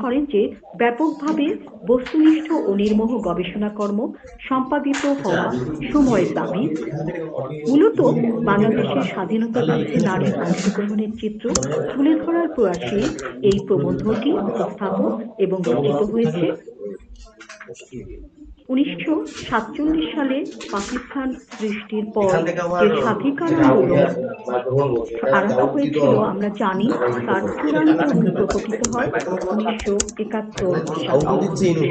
করেন যে ব্যাপকভাবে বস্তুনিষ্ঠ ও নির্মোহ গবেষণাকর্ম সম্পাদিত হওয়া সময়ের দাবি। মূলত বাংলাদেশের স্বাধীনতা যুদ্ধে নারীর অংশগ্রহণের চিত্র তুলে ধরার প্রয়াসে এই প্রবন্ধটি উপস্থাপন এবং রচিত হয়েছে। 1947 সালে পাকিস্তান সৃষ্টির পর যে স্বাধিকার আন্দোলন আরম্ভ হয়েছিল আমরা জানি, তার চূড়ান্ত রূপ প্রকটিত হয় 1971 সালে।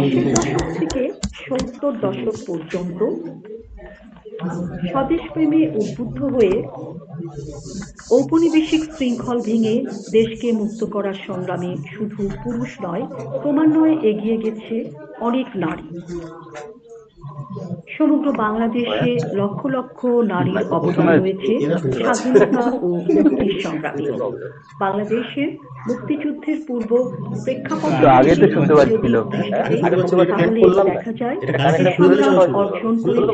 60 দশক থেকে 70 দশক পর্যন্ত স্বদেশ প্রেমে উদ্বুদ্ধ হয়ে ঔপনিবেশিক শৃঙ্খল ভেঙে দেশকে মুক্ত করার সংগ্রামে শুধু পুরুষ নয়, ক্রমান্বয়ে এগিয়ে গেছে অনেক নারী। সমগ্র বাংলাদেশে লক্ষ লক্ষ নারীর অবদান রয়েছে স্বাধীনতা ও মুক্তির সংগ্রামে। বাংলাদেশের মুক্তিযুদ্ধের পূর্ব প্রেক্ষাপট তাহলে দেখা যায় সংগ্রাম অর্জন করেছে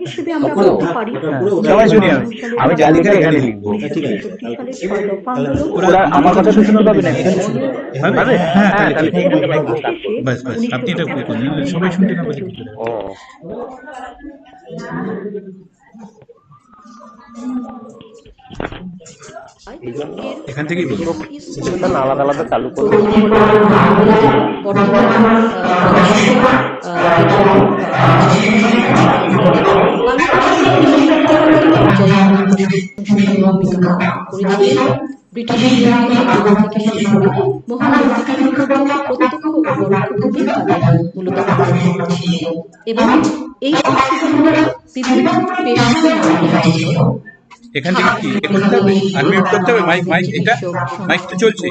হিসেবে আমরা বলতে পারি এখান থেকে আলাদা আলাদা চালু করবো। এবং এই এখান থেকে কি করতে হবে? আনমিউট করতে হবে মাইক এটা মাইক তো চলছে।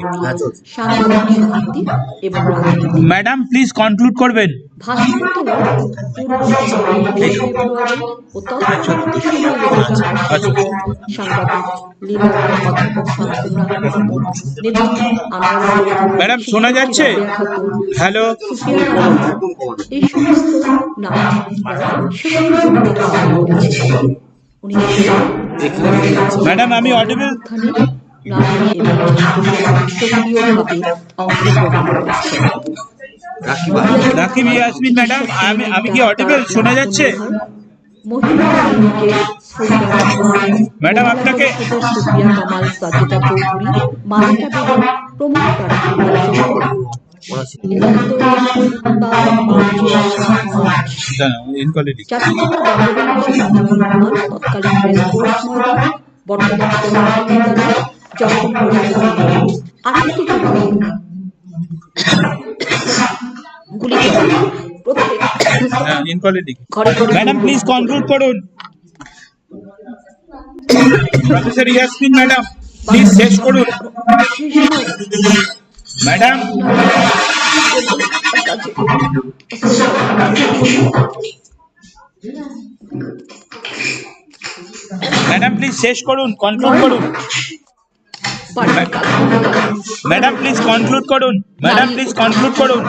ম্যাডাম প্লিজ কনক্লুড করবেন। ম্যাডাম শোনা যাচ্ছে? হ্যালো এই সমস্ত ম্যাডাম আমি অডিবল? রাকিব ইয়াসমিন ম্যাডাম আমি কি অডিবল? শোনা যাচ্ছে ম্যাডাম আপনাকে? ম্যাডাম প্লিজ কনক্লুড করুন। প্রফেসর ইয়াসমিন ম্যাডাম প্লিজ শেষ করুন। ম্যাডাম ম্যাডাম প্লিজ শেষ করুন, কনক্লুড করুন। ম্যাডাম প্লিজ কনক্লুড করুন। ম্যাডাম প্লিজ কনক্লুড করুন।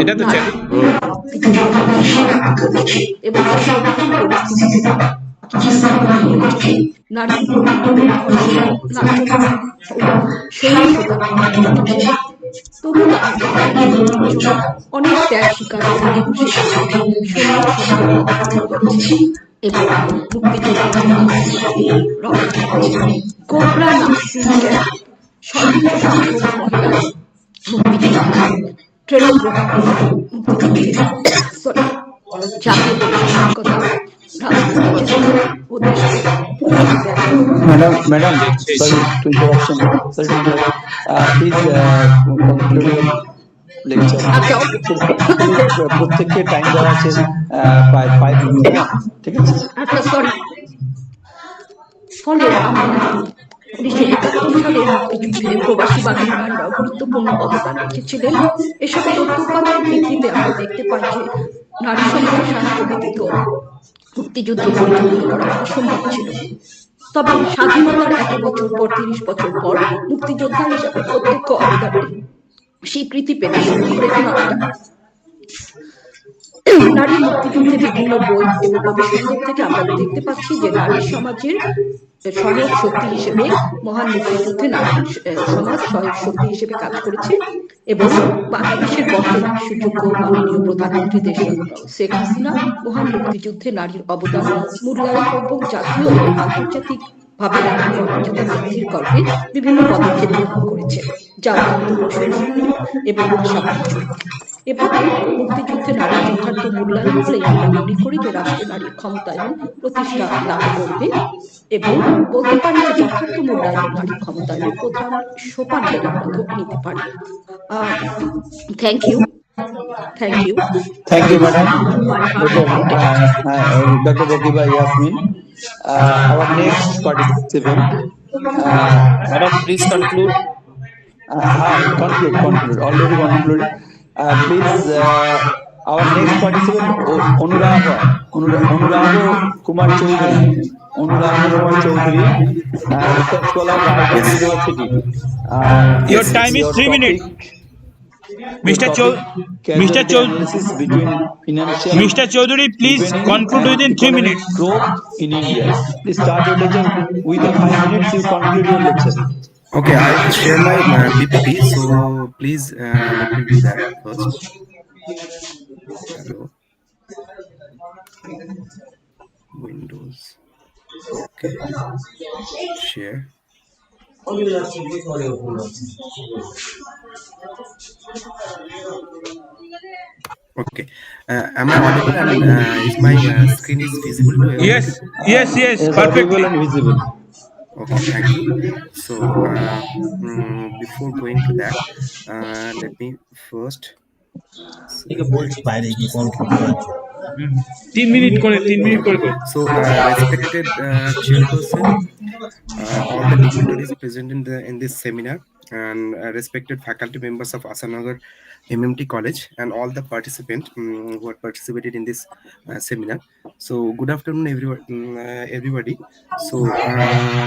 এটা তো চেক অনেক ত্যাগ স্বীকার Madam, sorry to interruption. Please conclude your lecture. প্রত্যেককে টাইম দেওয়া আছে 5 মিনিট, ঠিক আছে? আচ্ছা সরি। ফলে আমরা 1971 সালে মুক্তিযুদ্ধে প্রবাসী বাঙালিরা গুরুত্বপূর্ণ অবদান রেখেছিলেন। এসব তথ্যপাতের ভিত্তিতে আমরা দেখতে পাই যে নারী সমাজের স্বার্থ ব্যতীত মুক্তিযুদ্ধ পরিচালিত করা অসম্ভব ছিল। তবে স্বাধীনতার 1 বছর পর 30 বছর পর মুক্তিযোদ্ধা হিসাবে প্রত্যক্ষ অবদানের স্বীকৃতি পেতে শুরু করে নারীরা। নারী মুক্তিযুদ্ধে বিভিন্ন বই এবং গবেষণাদের থেকে আমরা দেখতে পাচ্ছি যে নারী সমাজের সহায়ক শক্তি হিসেবে মহান মুক্তিযুদ্ধে নারী সমাজ সহায়ক শক্তি হিসেবে কাজ করেছে এবং বাংলাদেশের বর্তমান সুযোগ্য মাননীয় প্রধানমন্ত্রী দেশরত্ন শেখ হাসিনা মহান মুক্তিযুদ্ধে নারীর অবদান মূল্যায়ন এবং জাতীয় এবং আন্তর্জাতিক ভাবে নারীর মর্যাদা বৃদ্ধির কল্পে বিভিন্ন পদক্ষেপ গ্রহণ করেছে, যা অত্যন্ত প্রশংসনীয় এবং আশাবাঞ্ছক। এভাবে মুক্তিযুদ্ধে নারীর যথার্থ মূল্যায়ন হলেই আমরা মনে করি যে রাষ্ট্রে নারীর ক্ষমতায়ন প্রতিষ্ঠা লাভ করবে এবং বলতে পারি যে যথার্থ মূল্যায়ন নারী ক্ষমতায়নের প্রধান সোপান বলে আমরা ধরে নিতে পারি। Thank you. Thank you. Thank you, madam. Dr. Rakiba Yasmin. Our next participant. Madam, please conclude. Conclude. Already concluded. Please, our next participant, Anurag Kumar Choudhury. Research scholar, Raipur University. Your time is 3 minutes. Mr. Choudhury, please conclude within 3 minutes. Growth in India. Please start your lecture within 5 minutes. You conclude your lecture. Okay, I will share my PPT. So please let me do that first. Hello. Windows. Okay. Share. Okay. Am I audible? And is my screen is visible to everyone? Yes, perfectly. Audible and visible. Okay, thank you. So before going to that, let me first. 3 minutes করে 3 minutes করে। So respected chairperson, all the dignitaries present in this seminar, and respected faculty members of Asannagar MMT College, and all the participants who have participated in this seminar. So good afternoon, everybody. So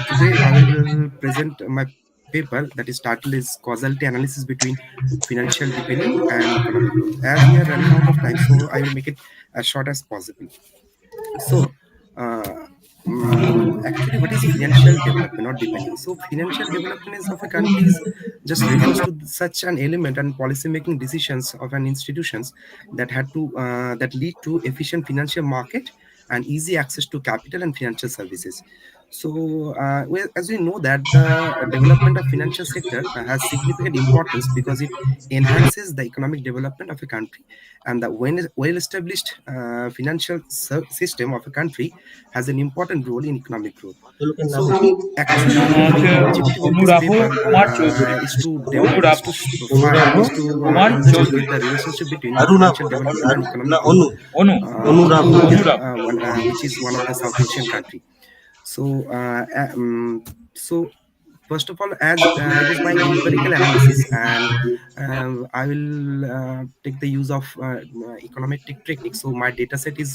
today I will present my paper that is titled is Causality Analysis Between Financial Dependence and Economic Growth. As we are running out of time, so I will make it as short as possible. So actually, what is financial development or dependence? So financial development is of a country is just refers to such an element and policy making decisions of an institutions that had to that lead to efficient financial market and easy access to capital and financial services. So as we know that the development of financial sector has significant importance because it enhances the economic development of a country, and the well-established financial system of a country has an important role in economic growth. So actually, the objective of this paper is to investigate the relationship between financial development and economic growth, which is one of the South Asian country. So first of all, as it is my empirical analysis, and I will take the use of economic techniques. So my data set is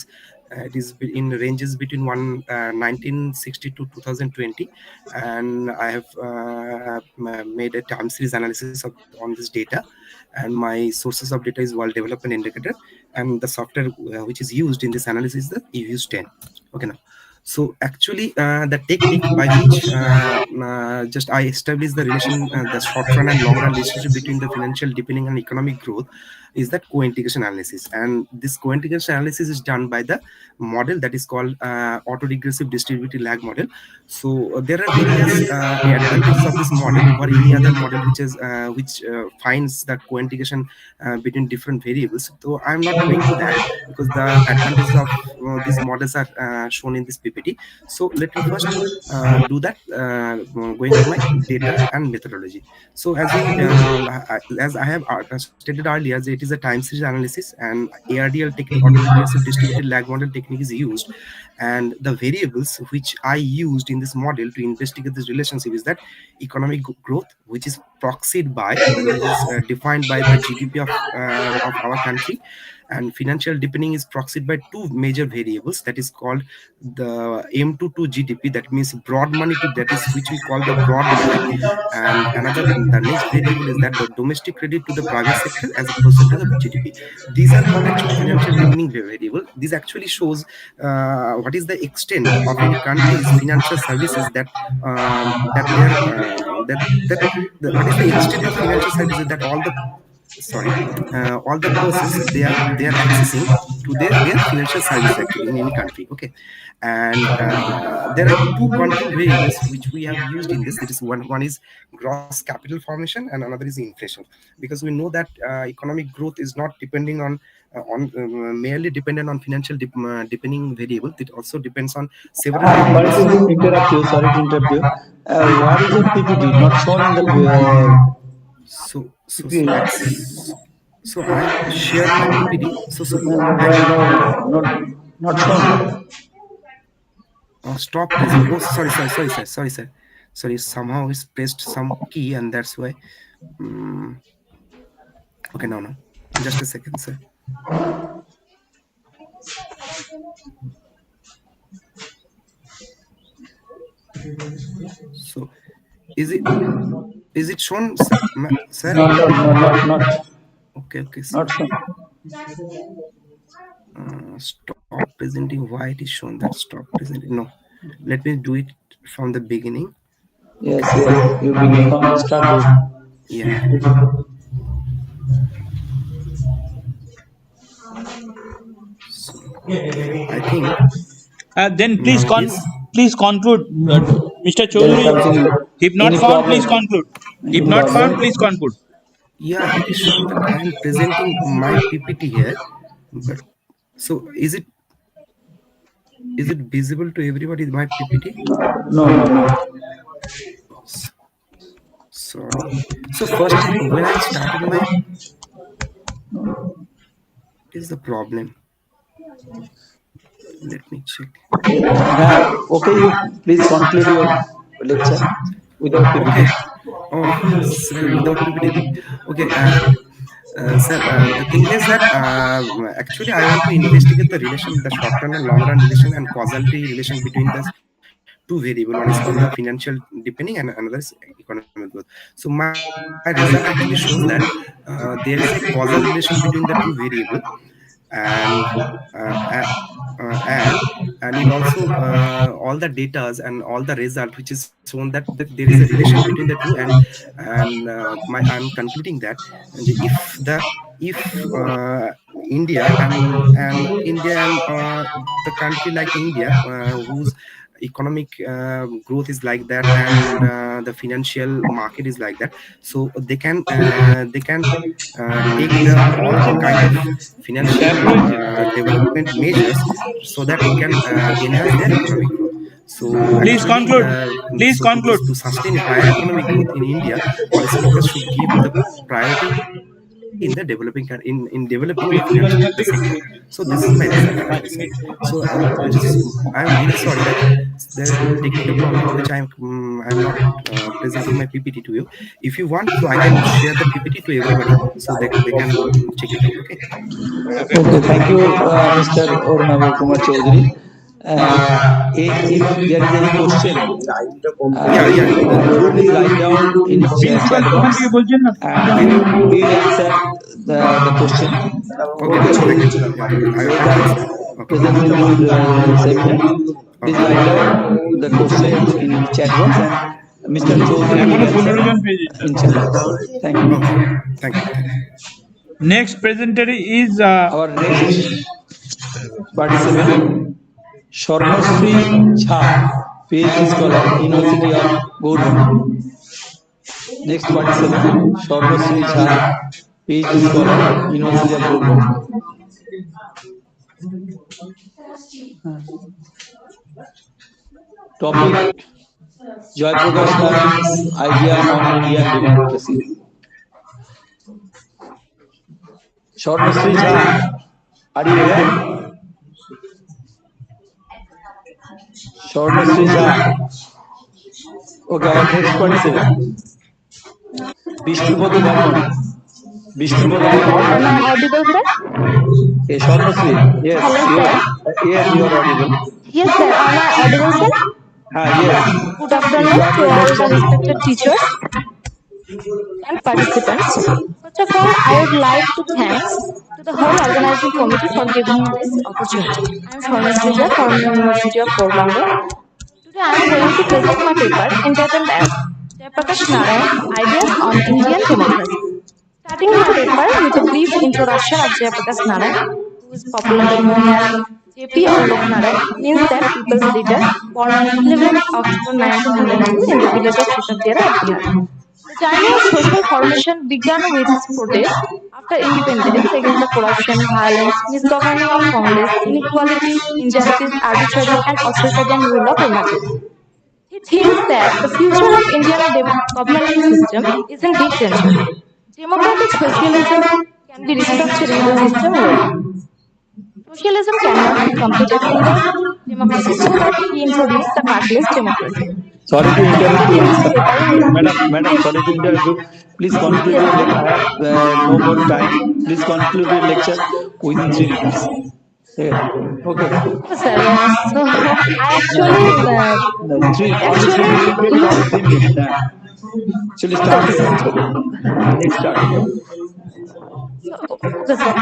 it is in ranges between 1960 to 2020, and I have made a time series analysis on this data, and my sources of data is World Development Indicator, and the software which is used in this analysis is the EViews 10. Okay, now. So actually, the technique by which just I established the relation, the short run and long run relationship between the financial deepening and economic growth is that co-integration analysis. And this co-integration analysis is done by the model that is called autoregressive distributed lag model. So there are various advantages of this model over any other model which finds that co-integration between different variables. So I'm not going to that because the advantages of these models are shown in this PPT. So let me first do that, going to my data and methodology. So as I have stated earlier, it is a time series analysis, and ARDL technique, autoregressive distributed lag model technique, is used, and the variables which I used in this model to investigate this relationship is that economic growth, which is proxied by, which is defined by the GDP of our country, and financial deepening is proxied by two major variables, that is called the M2 to GDP, that means broad money to, that is which we call the broad money, and another, the next variable is that the domestic credit to the private sector as a percentage of GDP. These are called actually financial deepening variable. This actually shows what is the extent of any country's financial services that that they are what is the extent of financial services that all the, sorry, all the persons they are accessing to their financial services actually in any country. Okay, and there are two control variables which we have used in this. That is one is gross capital formation and another is inflation, because we know that economic growth is not depending on merely dependent on financial depending variable. It also depends on several Sorry variables. to interrupt you. Sorry to interrupt you. What is your PPT? Not shown in the So let's, so I have shared my PPT. So I well, no, not shown. stop present. Oh, sorry. Somehow it's pressed some key, and that's why. Okay, no. Just a second, sir. So, is it shown, sir? Not Okay, sir. not shown. Stop presenting. Why it is shown that stop presenting? No, let me do it from the beginning. Yes, you begin from start. Yeah. So I think Then please now it is. please conclude, Mr. There is Chaudhary. something. If not Any found, please problem? conclude. Any If not found, problem? please conclude. Yeah, it is shown that I am presenting my PPT here, but so is it visible to everybody, my PPT? No. Sorry. So first, when I started my, what is the problem? Let me check. Okay, you please conclude your lecture without PPT. Okay. Oh, sir, without PPT. Okay. Sir, the thing is that actually I want to investigate the relation, the short run and long run relation and causality relation between the two variables. One is called the financial deepening and another is economic growth. So my result actually shows that there is a causal relation between the two variables, and uh, uh, and it also all the datas and all the result which is shown that there is a relation between the two, and I'm concluding that if India and the country like India, whose economic growth is like that, and the financial market is like that, so they can take the all kind of financial development measures so that it can enhance their economic growth. So Please actually, conclude. Please conclude. to sustain higher economic growth in India, policymakers should give the priority in the developing in developing the financial sector. So this is my result actually, sir. So I'm really sorry that there is a technical problem for which I'm not presenting my PPT to you. If you want, so I can share the PPT to everybody so they can check it out. Okay. Okay, thank you, Mr. Asannagar Kumar Chaudhary. If there is any question, Yeah. could you please write down in chat box and we will answer the question. Okay. Okay, Thank you. those I will answer. Okay. present in the seminar, please write down the question in chat box and Mr. Chaudhary will answer in chat box. Thank you. Okay. Thank you. Next presenter is Our next participant, Swarnoshree Jha, PhD scholar, University of Gaurbanda. Next participant, Swarnoshree Jha, PhD scholar, University of Gaurbanda. Topic: Joy Prakash Khan's idea on Indian democracy. Swarnoshree Jha, are you here? Swarnoshree Jha. Okay, our next participant, Bishnupati Barman, Vishnupada Yes, sir. Am I Barman. audible, sir? Swarnasri. Yes, Hello, you sir. are. Yes, you are audible. Yes, sir. Am I audible, sir? Yes. Good You afternoon start to your all the lecture. respected teachers and participants. First of all, I would like to thanks to the whole organizing committee for giving me this opportunity. I am Swarnasrija from University of Porbandar. Today, I am going to present my paper entitled as Jayaprakash Narayan's Ideas on Indian Democracy. Starting my paper with a brief introduction of Jayaprakash Narayan, who is popularly known as JP or Lok Narayan, means that people's leader, born on 11th October 1902 in the village of Sitapura at Bihar. The journey of social formation began with his protest after independence against the corruption, violence, misgoverning of Congress, inequality, injustice, arbitrary and authoritarian rule of emergency. He thinks that the future of Indian governmental system is in deep danger. Democratic socialism can be restructured in the system well. Socialism cannot be completed in the democracy, so that he introduced the cashless democracy. Sorry to As interrupt concluded you, in his paper, madam. Sorry to interrupt you. Please conclude yes, your. sir. I have no more time. Please conclude your lecture within 3 minutes. Yeah. Okay. Okay, sir. So I actually, No, three. Only actually, 3 minutes. Only 3 minutes. Actually, okay, start. okay, sir. Let's start. Okay, sir.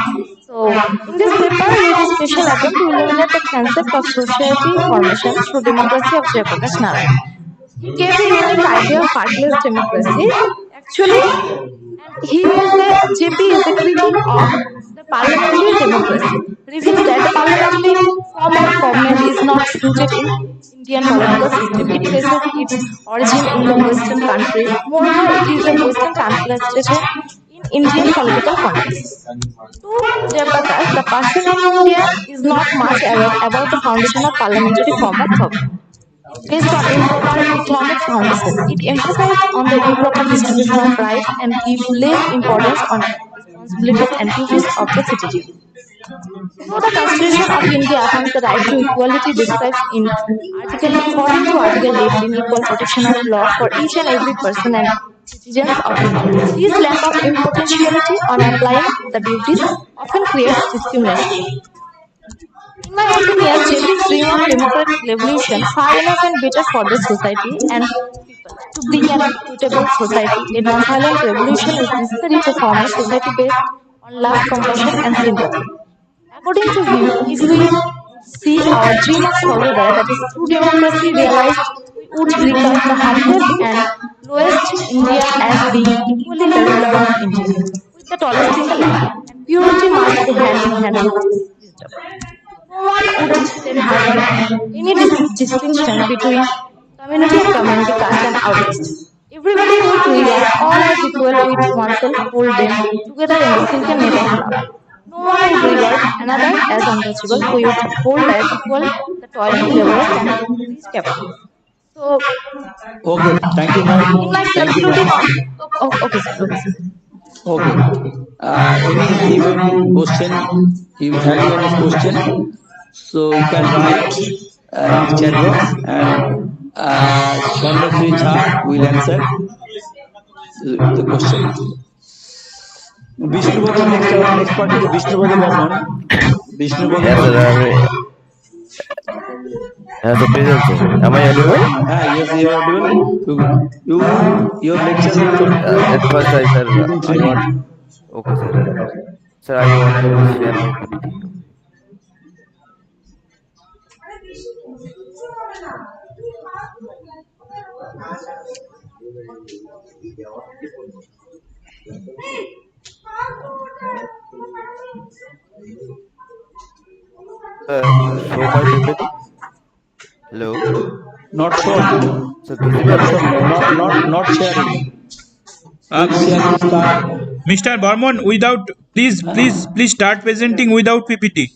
So, in this paper, with a special attempt to illuminate the concept of society formation through democracy of Jayaprakash Narayan. He gave a unique idea of partless democracy. Actually, and he is the JP is a critic of the parliamentary democracy. Reveals that the parliamentary form of government is not rooted in Indian political system. It traces its origin in the Western countries. Moreover, it is a Western translation in Indian political context. To Jayaprakash, the person in India is not much aware about the foundation of parliamentary form of government based on improper economic foundation. It emphasizes on the improper distribution of rights and gives less importance on responsibilities and duties of the citizen. Though the Constitution of India affirms the right to equality describes in Article 14 to Article 18 equal protection of law for each and every person and citizens of India. This lack of impotentiality on applying the duties often creates discrimination. In my opinion, JP's dream of democratic revolution far enough and better for the society and people. To bring an equitable society, a non-violent revolution is necessary to form a society based on love, compassion, and sympathy. According to him, if we would see our dream of Sarvodaya, that is true democracy, realized, we would regard the humblest and lowest Indian as being equally the ruler of India, with the tallest in the land. And purity must go hand in hand with wisdom. No one would then harbor any distinction between community, caste, and outcast. Everybody would regard all as equal with oneself, hold them together in the silken net of love. No one would regard another as untouchable. We would hold as equal the toiling laborers and rich capitalists. So, Okay. Thank you, in my ma'am. Thank you, concluding, ma'am. okay, sir, okay, sir. Okay. Any question? You having any question? So you can write in the chat box, and Swarnasri Jha will answer the question. Vishnupada, next our next part is Vishnupada Barman. Vishnupada Yes, sir. Barman. As a present, sir. Am I audible? Yes, you are audible. Your lecture will At complete first, sir, within 3 minutes. okay, sir. Sir, I wanna share my PPT. Show my PPT. Hello. Not shown. So visible, Not right? shown. Not sharing. Please sharing start. Mr. Barman, without please start presenting without PPT.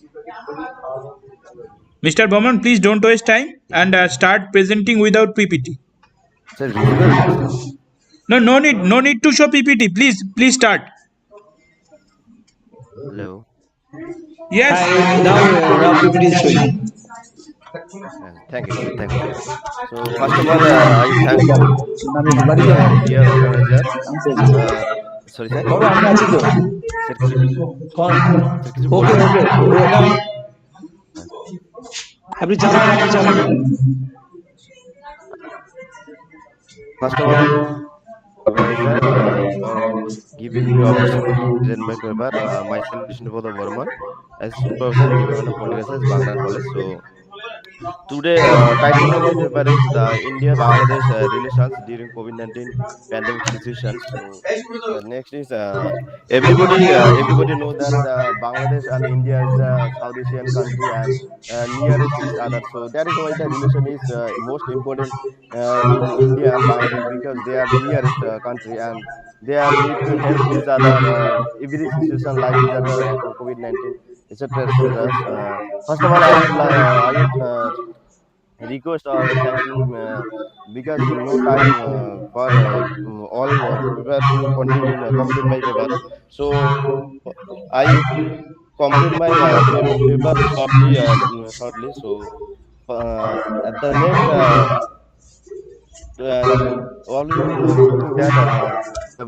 Mr. Barman, please don't waste time and start presenting without PPT. Sir, visible, right, sir? No need to show PPT. Please start. Hello. Yes. Now PPT is showing. Thank you, sir. Thank you, sir. So first of all, I thank to What is your name? dear organizer, uh, sorry sir, বাবা আমি আছি তো। sir কিছু sir কিছু ওকে বলবেন? Okay welcome. আপনি চালান আপনি চালান। First of all, organizer for giving me opportunity to present my paper. Myself Vishnu Varman, Assistant Professor in Department of Political Science, Bangla College. So today, title of my paper is the India-Bangladesh relations during COVID-19 pandemic situation. So the next is everybody know that Bangladesh and India is the South Asian country and nearest each other. So that is why the relation is most important in India and Bangladesh because they are nearest country and they are need to help each other every situation like disaster like COVID-19 etc etc. First of all, I would request or thanking because no time for all paper to continue complete my paper. So I complete my paper shortly. Shortly. So at the next, all you looking that the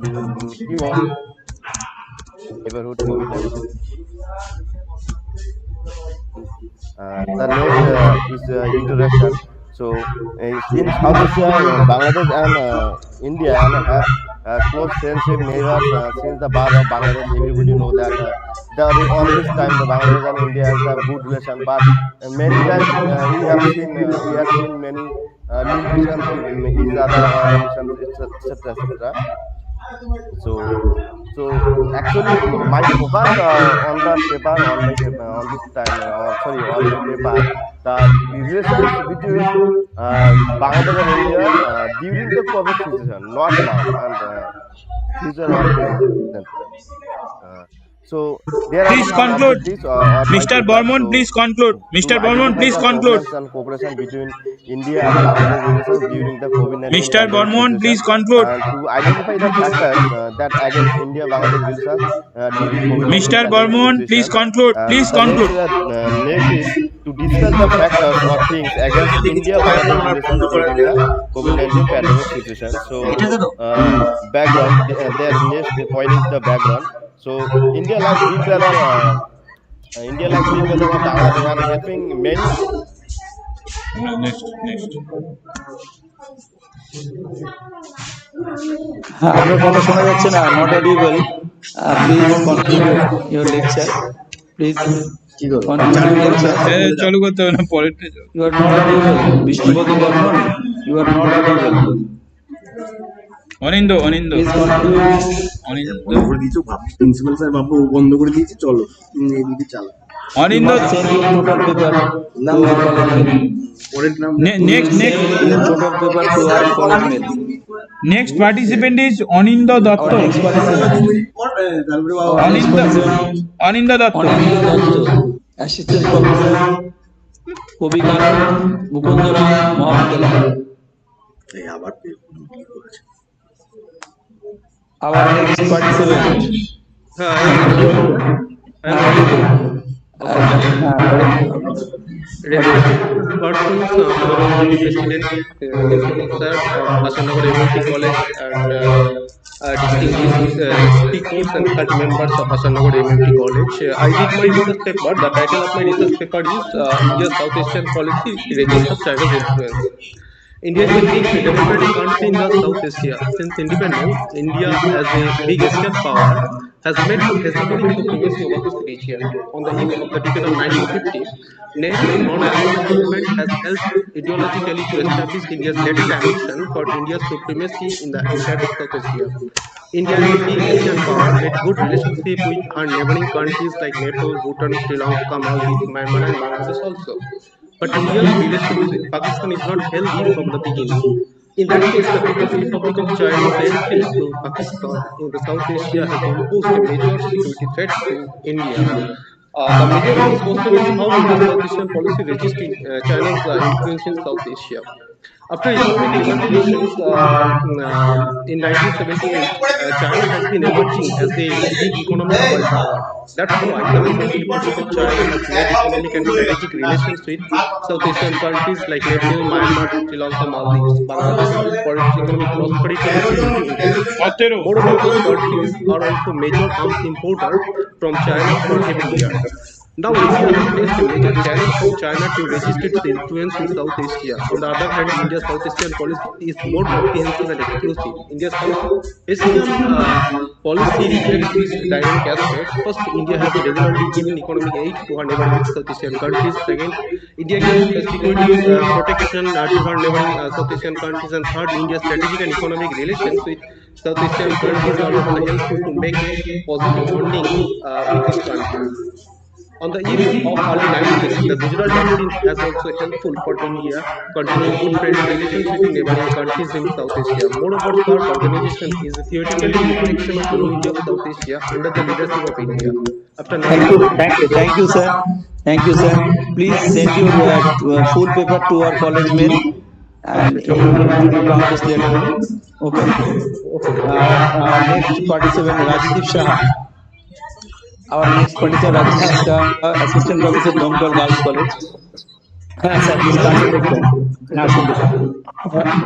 neighborhood COVID-19. The next is introduction. So, in South Asia, Bangladesh and India and have close friendship neighbors since the birth of Bangladesh. Everybody know that on this time the Bangladesh and India has a good relation, but many times we have seen many limitation to each other relations, etc. etc. So actually my focus on the paper on my paper on this time sorry on my paper the relations between Bangladesh and India during the COVID situation, not now and future or present. Uh, so there are Please some conclude. objectives on my Mr. paper. Burman, So please conclude. to Mr. Burman, identify please the conclude. problems and cooperation between India and Bangladesh relations during the COVID-19 Mr. pandemic Burman, situation, please conclude. and to identify the factors that against India-Bangladesh relations during COVID-19 Mr. pandemic Burman, please situation. conclude. And Please the conclude. next is to discuss the factors or things against India-Bangladesh relations during the COVID-19 pandemic situation. So, background. Their next point is the background. So, India like big brother of Bangladesh and helping many. Next. হ্যাঁ আপনার কথা শোনা যাচ্ছে না, not audible. Please continue your lecture, please continue lecture. চালু করতে হবে না, পরেরটা you are not audible Bishnupada Barman, you are not audible. Aninda please continue. বন্ধ করে দিয়েছো, প্রিন্সিপাল স্যার বাবু বন্ধ করে দিয়েছে, চলো এদিকে চালা। Aninda send your total paper to our college mail. next Your total paper to our college mail. next participant is Anindo Our Datta. next participant, Anindo Datta. Anindo Datta, Assistant Professor, Kobikana, Mukundara, Mahavidyalaya. Our next participant. Part-2 Honorable President, Principal Sir of Asannagar MMT College and distinguished speakers and faculty members of Asannagar MMT College. I did my research paper. The title of my research paper is India's South Asian Policy, Resist of China's Influence. India is a big democratic country in the South Asia. Since independence, India, as a big Asian power, has made hegemonic supremacy over this region. On the eve of the decade of 1950, Nehru non-alignment movement has helped ideologically to establish India's latent ambition for India's supremacy in the entire South Asia. India, as a big Asian power, made good relationship with our neighboring countries like Nepal, Bhutan, Sri Lanka, Maldives, Myanmar, and Bangladesh also. But India's relations with Pakistan is not healthy from the beginning. In that case, the People's Republic of China's entry into Pakistan in the South Asia has imposed a major security threat to India. The major responsible is how India's South Asian policy resisting China's influence in South Asia. After economic liberalizations in 1978, China has been emerging as a big economic world power. That's why the membership group of China has made economic and strategic relations with South Asian countries like Nepal, Myanmar, Sri Lanka, Maldives, Bangladesh, for its economic prosperity and security interests. Moreover, these countries are also major arms importer from China for several years. Now, India has faced a major challenge from China to resist its influence in South Asia. On the other hand, India's South Asian policy is more comprehensive and exclusive. India's South Asian policy reflects these dynamic aspects. First, India has regularly given economic aid to her neighboring South Asian countries. Second, India gives security protection to her neighboring South Asian countries. And third, India's strategic and economic relations with South Asian countries are often helpful to make positive bonding with these countries. On the eve of early 90s, the Gujarat Doctrine has also helpful for India, continuing good friendly relations with neighboring countries in South Asia. Moreover, SAARC organization is theoretically a reflection of the unity of South Asia under the leadership of India. After Thank you, sir. Thank you, sir. Please send your full paper to our college mail, and you will be published later on. Okay. Next participant, Rajdeep Shah. Our next participant, Rajdeep Shah, Assistant Professor, Domkal Girls College. হ্যাঁ sir, Please start your lecture.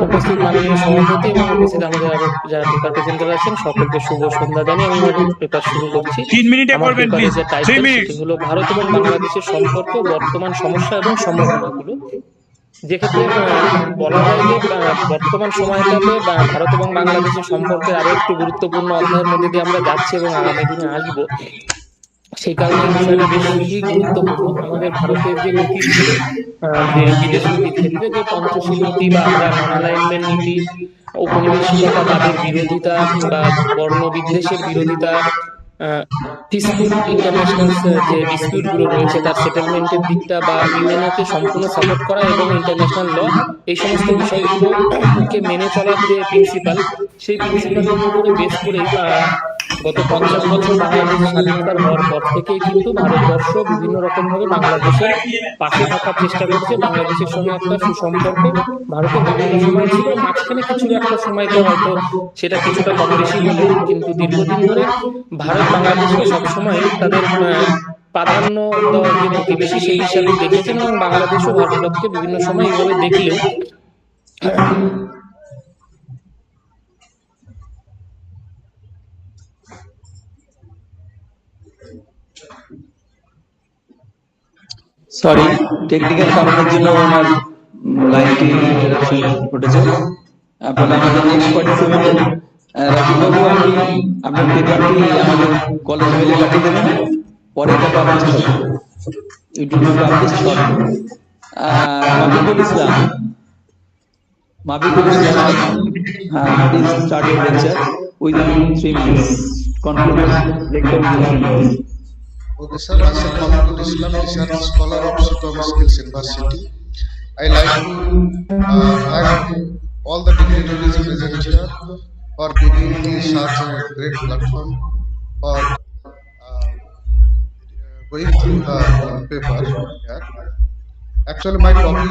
উপস্থিত মাননীয় সভাপতি এবং উপস্থিত আমাদের আরো যারা paper presenter আছেন সকলকে শুভ সন্ধ্যা জানিয়ে আমি আমার পেপার শুরু করছি। 3 মিনিটে আমার করবেন পেপারের প্লিজ, যে 3 টাইটেল মিনিট। সেটি হলো ভারত এবং বাংলাদেশের সম্পর্ক, বর্তমান সমস্যা এবং সম্ভাবনাগুলো। যেক্ষেত্রে বলা যায় যে বর্তমান সময়টাতে ভারত এবং বাংলাদেশের সম্পর্কের আরো একটি গুরুত্বপূর্ণ অধ্যায়ের মধ্যে দিয়ে আমরা যাচ্ছি এবং আগামী দিনে আসবো। সেই কারণে এই বিষয়টা বেশি গুরুত্বপূর্ণ। আমাদের ভারতের যে নীতি ছিল, যে বিদেশ নীতির ক্ষেত্রে যে পঞ্চশীল নীতি বা আমরা নন অ্যালাইনমেন্ট নীতি, ঔপনিবেশিকতাবাদের বিরোধিতা বা বর্ণ বিদ্বেষের বিরোধিতা, পিসফুল ইন্টারন্যাশনাল যে ডিসপিউট গুলো রয়েছে তার সেটেলমেন্টের দিকটা বা ইউএনও কে সম্পূর্ণ সাপোর্ট করা এবং ইন্টারন্যাশনাল ল, এই সমস্ত বিষয়গুলোকে মেনে চলার যে প্রিন্সিপাল, সেই প্রিন্সিপালের উপরে বেস করে গত 50 বছর বাংলাদেশ স্বাধীনতার হওয়ার পর থেকেই কিন্তু ভারতবর্ষ বিভিন্ন রকম ভাবে বাংলাদেশের পাশে থাকার চেষ্টা করছে। বাংলাদেশের সঙ্গে একটা সুসম্পর্ক ভারতের বিভিন্ন সময় ছিল, মাঝখানে কিছু একটা সময়তে হয়তো সেটা কিছুটা কম বেশি হলেও কিন্তু দীর্ঘদিন ধরে ভারত বাংলাদেশকে সবসময় তাদের প্রাধান্য দেওয়ার যে প্রতিবেশী সেই হিসাবে দেখেছেন এবং বাংলাদেশও ভারতকে বিভিন্ন সময় এইভাবে দেখলেও সরি, টেকনিক্যাল কারণের জন্য ওনার লাইনটি ইন্টারাপশন ঘটেছে। আপনারা আমাদের নেক্সট পার্টিসিপেন্ট রাজীব বাবু, আপনি আপনার পেপারটি আমাদের কলেজ মেলে পাঠিয়ে দেবেন, পরে এটা পাবলিশ হবে। It will be published shortly. Mabikul Islam, please start your lecture within 3 minutes. Conclude lecture within 3 minutes. Okay, sir. Myself, Mohammed Islam, research scholar of Socio-Economic Skills University. I like to thank all the dignitaries present here for giving me such a great platform for going through the paper here. Actually, my topic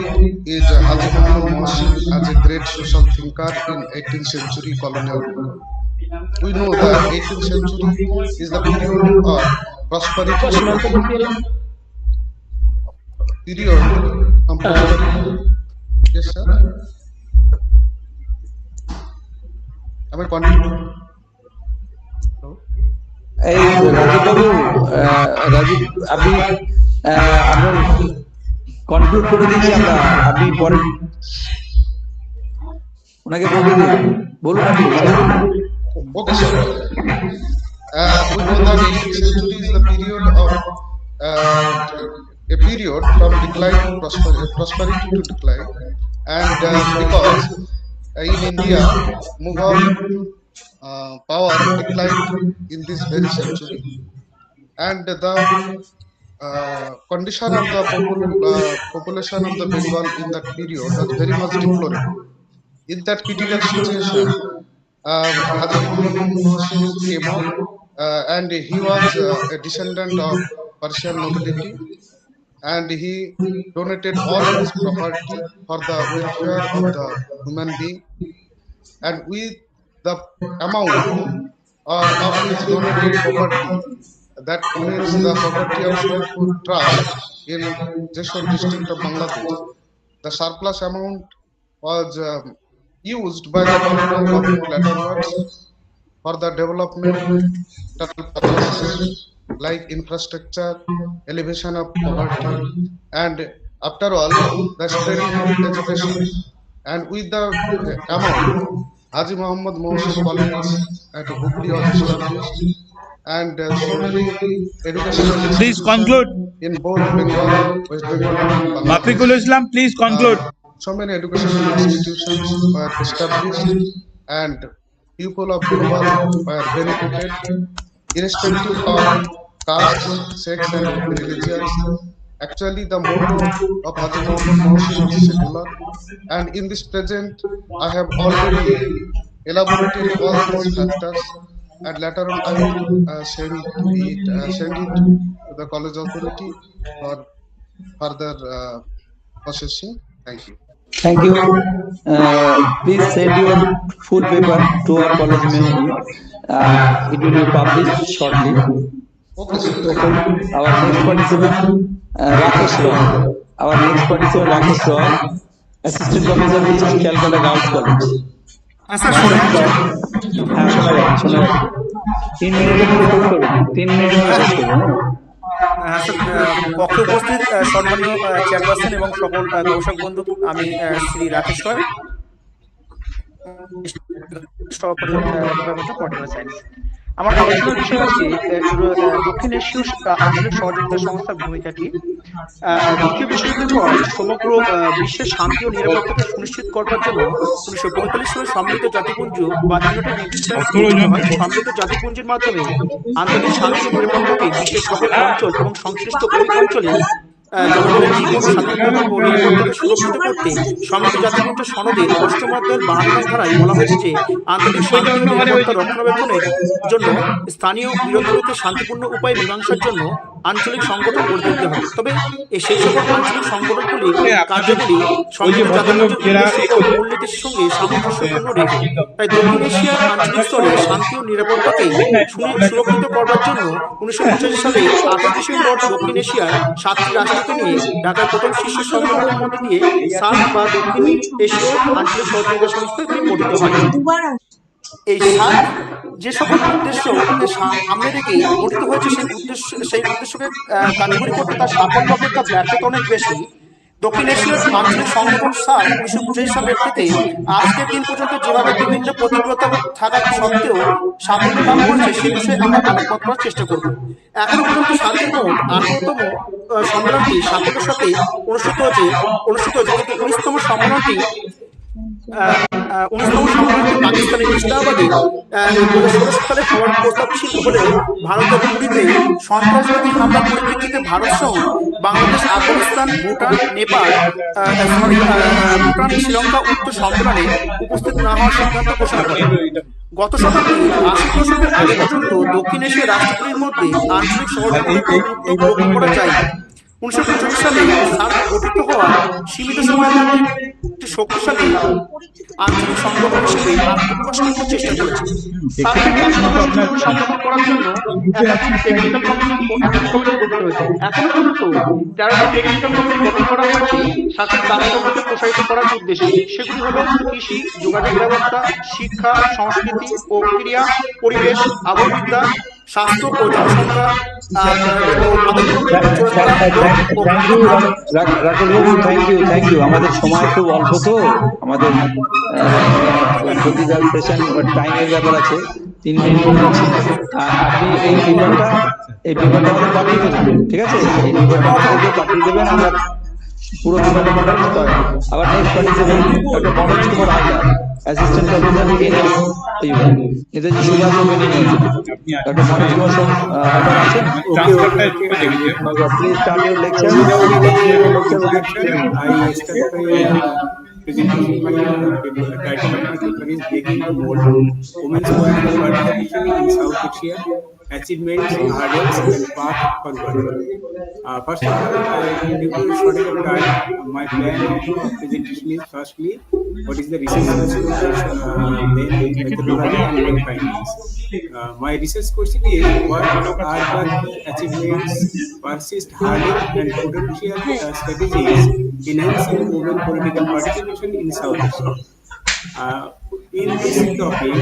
is Haji Muhammad Mohsin as a great social thinker in 18th century colonial rule. We know that 18th century is the period of prosperity. Yes, sir. Am I continuing? এই রাজীব বাবু, রাজীব আপনি আপনার conclude করে দিচ্ছি আমরা, আপনি পরে ওনাকে বলে দিন, বলুন আপনি। Okay, sir. We know that 18th century is the period of a period from decline to prosperity to decline, and because in India, Mughal power declined in this very century, and the condition of the population of the Bengal in that period was very much deplorable. In that critical situation, Haji Muhammad Mohsin came up, and he was a descendant of Persian nobility. and he donated all his property for the welfare of the human being. And with the amount of his donated property, that means the property of Sohipur Trust in Jeshore district of Bangladesh, the surplus amount was used by the colonial government laterwards for the development purposes like infrastructure, elevation of poverty, and after all, the spreading of education. And with the amount, Haji Muhammad Mohsin College at Hubli was established, and so many educational Please institutions conclude. in both Bengal, West Bengal, and Bangladesh. Mafiqul Islam, please conclude. So many educational institutions were established, and people of Bengal were benefited irrespective of castes, sex, and religions. Actually, the motto of Haji Muhammad Mohsin was secular, and in this present, I have already elaborated all these factors, and later on I will send it to the college authority for further processing. Thank you. Thank you. Please send your full paper to our college mail. It will be published shortly. Okay, sir. Our next participant, Rakesh Roy. Our next participant, Rakesh Roy, Assistant Professor, East Calcutta Girls College. Sir শোনা যাচ্ছে? হ্যাঁ, শোনা যাচ্ছে, শোনা যাচ্ছে। 3 মিনিটের মধ্যে শেষ করবেন। 3 মিনিটের মধ্যে শেষ করবেন। হ্যাঁ স্যার, পক্ষে উপস্থিত সম্মানীয় চেয়ারপারসন এবং সকল দর্শক বন্ধু, আমি শ্রী রাকেশ রয়, সহকারী ডিপার্টমেন্ট অফ পলিটিক্যাল সায়েন্স। আমার আলোচনার বিষয় হচ্ছে দক্ষিণ এশীয় আঞ্চলিক সহযোগিতা সংস্থার ভূমিকা কি। দ্বিতীয় বিশ্বযুদ্ধের পর সমগ্র বিশ্বের শান্তি ও নিরাপত্তাকে সুনিশ্চিত করবার জন্য 1945 সালে সম্মিলিত জাতিপুঞ্জ বা ইউনাইটেড নেশনস সম্মিলিত জাতিপুঞ্জের মাধ্যমে আন্তর্জাতিক শান্তি ও নিরাপত্তাকে বিশ্বের সকল অঞ্চল এবং সংশ্লিষ্ট ওই অঞ্চলে জনগণের জীবন, স্বাধীনতা ও নিরাপত্তাকে সুরক্ষিত করতে সম্মিলিত জাতিপুঞ্জ সনদের 8ম অধ্যায়ের 52 নং ধারায় বলা হয়েছে যে আন্তর্জাতিক শান্তি ও নিরাপত্তা রক্ষণাবেক্ষণের জন্য স্থানীয় বিরোধগুলোকে শান্তিপূর্ণ উপায়ে মীমাংসার জন্য আঞ্চলিক সংগঠন গড়ে তুলতে হবে। তবে সেই সকল আঞ্চলিক সংগঠনগুলির কার্যগুলি সম্মিলিত জাতিপুঞ্জের উদ্দেশ্য ও মূলনীতির সঙ্গে সামঞ্জস্যপূর্ণ রেখে তাই দক্ষিণ এশিয়ার আঞ্চলিক স্তরে শান্তি ও নিরাপত্তাকে সুরক্ষিত করবার জন্য 1985 সালে 28 ডিসেম্বর দক্ষিণ এশিয়ার 7টি রাষ্ট্রকে নিয়ে ঢাকার প্রথম শীর্ষ সম্মেলনের মধ্যে দিয়ে সার্ক বা দক্ষিণ এশীয় আঞ্চলিক সহযোগিতা সংস্থা গঠিত হয়। এই সার্ক যে সকল উদ্দেশ্য সামনে রেখে গঠিত হয়েছে সেই উদ্দেশ্যকে কার্যকরী করতে তার সাফল্য অপেক্ষা ব্যর্থতা অনেক বেশি। দক্ষিণ এশীয় আঞ্চলিক সংগঠন সার্ক 1985 সালের থেকে আজকের দিন পর্যন্ত যেভাবে বিভিন্ন প্রতিকূলতা থাকা সত্ত্বেও সাফল্য লাভ করেছে সে বিষয়ে আমরা আলোকপাত করার চেষ্টা করব। এখনো পর্যন্ত সার্কের মোট 18তম সম্মেলনটি সাফল্যের সাথে অনুষ্ঠিত হয়েছে, কিন্তু 19তম সম্মেলনটি পাকিস্তানের ইসলামাবাদে 2016 সালে হওয়ার প্রস্তাব ছিল হলেও ভারতের পুরীতে সন্ত্রাসবাদী হামলার পরিপ্রেক্ষিতে ভারত সহ বাংলাদেশ, আফগানিস্তান, ভুটান, নেপাল, শ্রীলঙ্কা উক্ত সম্মেলনে উপস্থিত না হওয়ার সিদ্ধান্ত ঘোষণা করে। গত শতাব্দীর 80 দশকের আগে পর্যন্ত দক্ষিণ এশিয়ার রাষ্ট্রগুলির মধ্যে আঞ্চলিক সহযোগিতা লক্ষ্য করা যায়। 1945 সালে সার্ক গঠিত হওয়া সীমিত সময়ের মধ্যে একটি শক্তিশালী আঞ্চলিক সংগঠন হিসেবে আত্মপ্রকাশ করতে চেষ্টা করেছে। সার্কের কার্যক্রম সম্পন্ন করার জন্য একাধিক টেকনিক্যাল কমিটি গঠিত হয়েছে। এখনো পর্যন্ত 13টি টেকনিক্যাল কমিটি গঠন করা হয়েছে সার্কের কার্যক্রমকে প্রসারিত করার উদ্দেশ্যে। সেগুলি হল কৃষি, যোগাযোগ ব্যবস্থা, শিক্ষা, সংস্কৃতি ও ক্রীড়া, পরিবেশ, আবহবিদ্যা, স্বাস্থ্য ও জনসংখ্যা, থ্যাংক ইউ। আমাদের সময় খুব অল্প, তো আমাদের টাইমের ব্যাপার আছে। 3 মিনিট আছে। আপনি এই পেপারটা আমাদের পাঠিয়ে দেবেন, ঠিক আছে? এই পেপারটা আমাদেরকে পাঠিয়ে দেবেন, আমরা পুরো পেপারটা পাঠাবো। আবার next participant doctor Manoj Kumar Haldar, assistant professor NS Netaji Subhash University. Doctor Manoj Kumar Haldar আছেন? Please start your lecture. Presentation by title of my paper is Breaking the Mold: Women's Political Participation in South Asia achievements, hurdles, and path forward. First of all, due to shortage of time, my plan of presentation is firstly, what is the research source, then methodology, and then findings. My research question is, what are the key achievements, persist hurdle, and potential strategies enhancing women political participation in South Asia? Uh, in this topic, I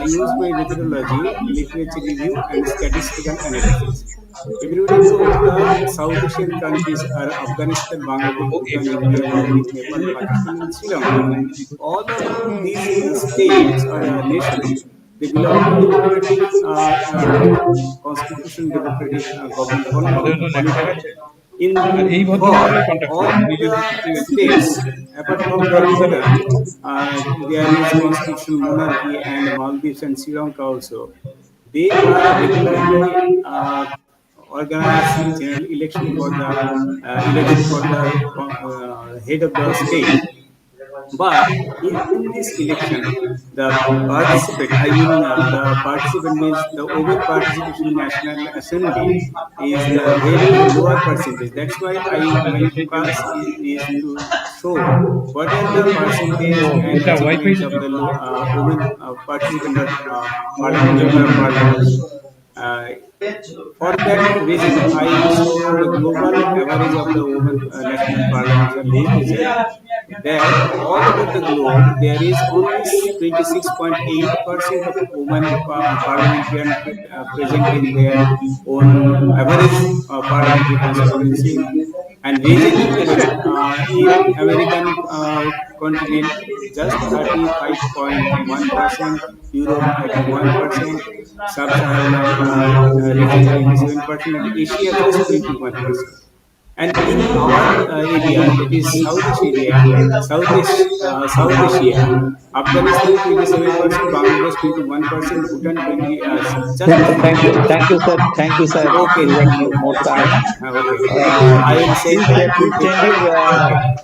use my methodology, literature review, and statistical analysis. Everybody knows the South Asian countries are Afghanistan, Bangladesh, Okay. Bhutan, India, Maldives, Nepal, Pakistan, and Sri Lanka. All of these states or nations, they belong to democratic constitution, democratic government polity. আর In এই for ভদ্রমহিলা contact all করুন উনি যদি the ঠিক আছে states, apart from the Bhutan, there is constitutional monarchy, and Maldives and Sri Lanka also. They are regularly organize general election for the head of the state. But in this election, the participant, I mean the participant means the women participation in National Assembly is the very lower percentage. That's why my focus is to show what are the ও percentage and এটা wifi achievements of the women participant of parliament, member of parliament. Uh, for that reason, I show the global average of the women national parliaments and legislature, that all over the globe there is only 26.8% of women parliamentarian present in their own average parliamentary constituency, and regional level in American continent just 35.1%, Europe 31%, Sub-Saharan region 27%, and Asia just 21%. And in our area, that is Southeast area, South Asia, Afghanistan 27%, Bangladesh 21%, Bhutan 20, just Thank you, sir. Thank you, sir. okay, We thank have you. more time. Okay, I will send Please, my full please send paper. your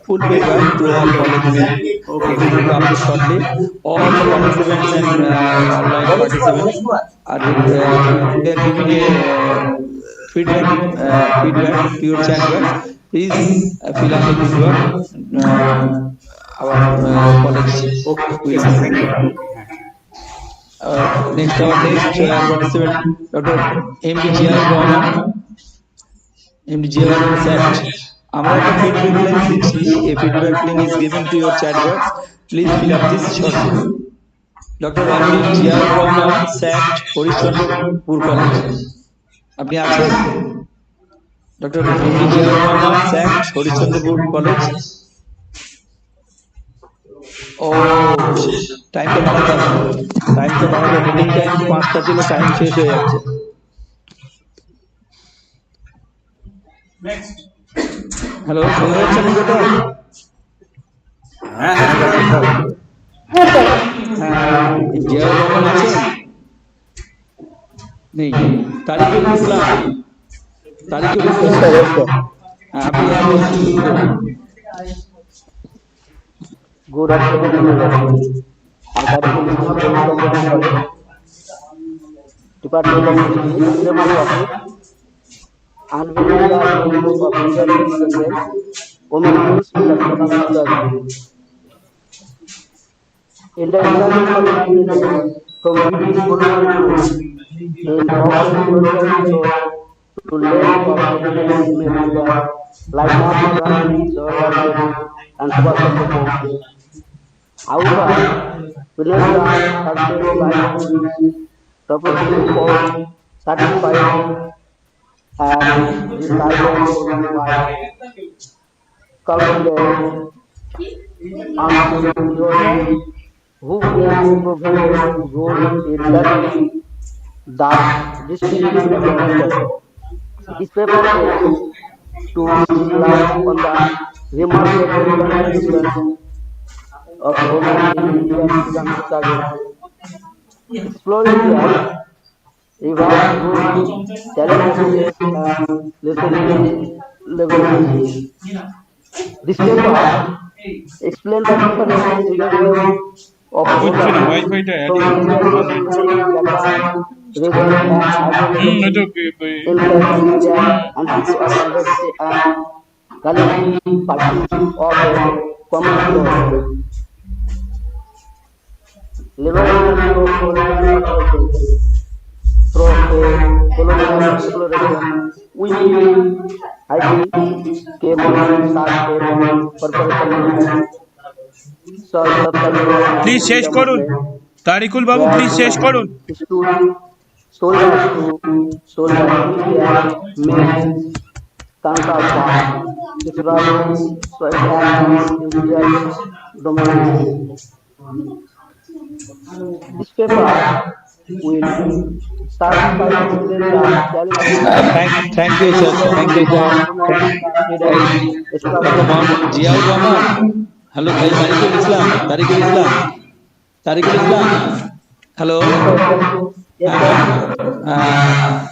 full paper to our college email. Okay, It will be published shortly. All the participants and online participants are they are giving a feedback to your chat box. Please fill up the feedback. Our college okay, will. sir, thank you. Next, our next participant, Dr. MD Jiar Rahman. MD Jiar Rahman said, আমরা একটা feedback link দিচ্ছি. A feedback link is given to your chat box. Please fill up this shortly. Dr. MD Jiar Rahman said, Harishchandrapur college. আপনি আছেন? Dr. MD Jiar Rahman said, Harishchandrapur college. ও টাইমটা বাড়াতে হবে, meeting time 5টা ছিল, টাইম শেষ হয়ে যাচ্ছে। হ্যালো, শোনা যাচ্ছে না কথা? হ্যাঁ, জিয়াউর রহমান আছেন? নেই। তারিখুল ইসলাম, আপনি শুরু করুন। Good afternoon, everyone. I'm Tarikul Islam from College, Department of History, Primary Office. Unveiling the handbook of Indian Independence, Women News in the In the Islamic colonialism, from British colonial rule, in often social to late of independence made leaders like Mahatma Gandhi, Jawaharlal Nehru, and Subhash Chandra Bose. However, within the success life property for satisfied and decided by calculate until who can provide role in learning that distribution of the This paper aims to shed light on the remarkable contribution of women in Indian Islamic struggle, exploring their reverse role, challenges, and lessons. This paper explains the different level of women from Indian background result and ideology, influence media and history of university and college pursuit of a common goal, liberation through colonial oppression, through a colonial exploration, which Haiti came on such a corporation movement, socialism and please শেষ freedom করুন, movement, Tariqul Babu where please শেষ women করুন। stood shoulders to shoulders with their men's counterparts, destroying soil and individual dominance. This paper will satisfy the students the challenges Thank you, sir. Thank you, sir. women এই freedom doctor struggle. Ziaur Rahman, hello, এই তারিকুল ইসলাম, তারিকুল ইসলাম, তারিকুল ইসলাম, hello, Yes, sir.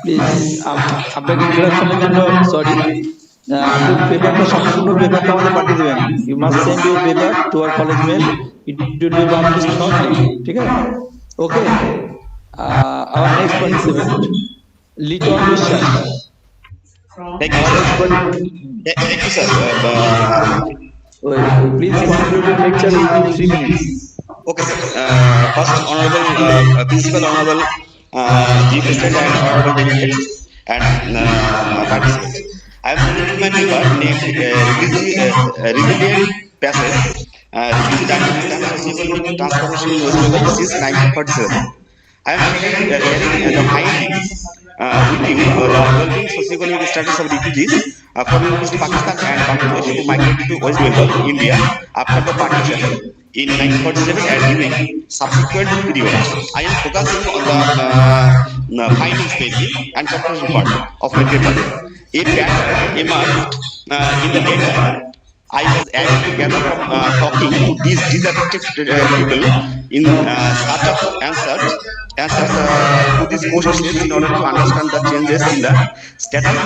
Please আপনাকে ইন্ট্রোডাকশনের জন্য sorry, আপনি পেপারটা সম্পূর্ণ পেপারটা আমাদের পাঠিয়ে দেবেন। You must send your paper to our college mail, it will be published shortly, ঠিক আছে? Okay, our next participant Liton Biswas. Thank you, sir. Thank you, sir. Please conclude your lecture within 3 minutes. Okay, sir. First, honorable principal, honorable Chief President, and honorable delegates and participants. I am presenting my paper named Resilient Passage, Refugee Dynamics and Socio-Economic Transformation in West Bengal since 1947. I am sharing the findings with you developing socio-economic status of refugees from East Pakistan and Bangladesh who migrated to West Bengal, India after the partition in 1947 and during subsequent periods. I am focusing on the findings mainly and conclusion part of my paper. A pattern emerged in the data I was able to gather from talking to these disaffected people in search of answers to these questions in order to understand the changes in the status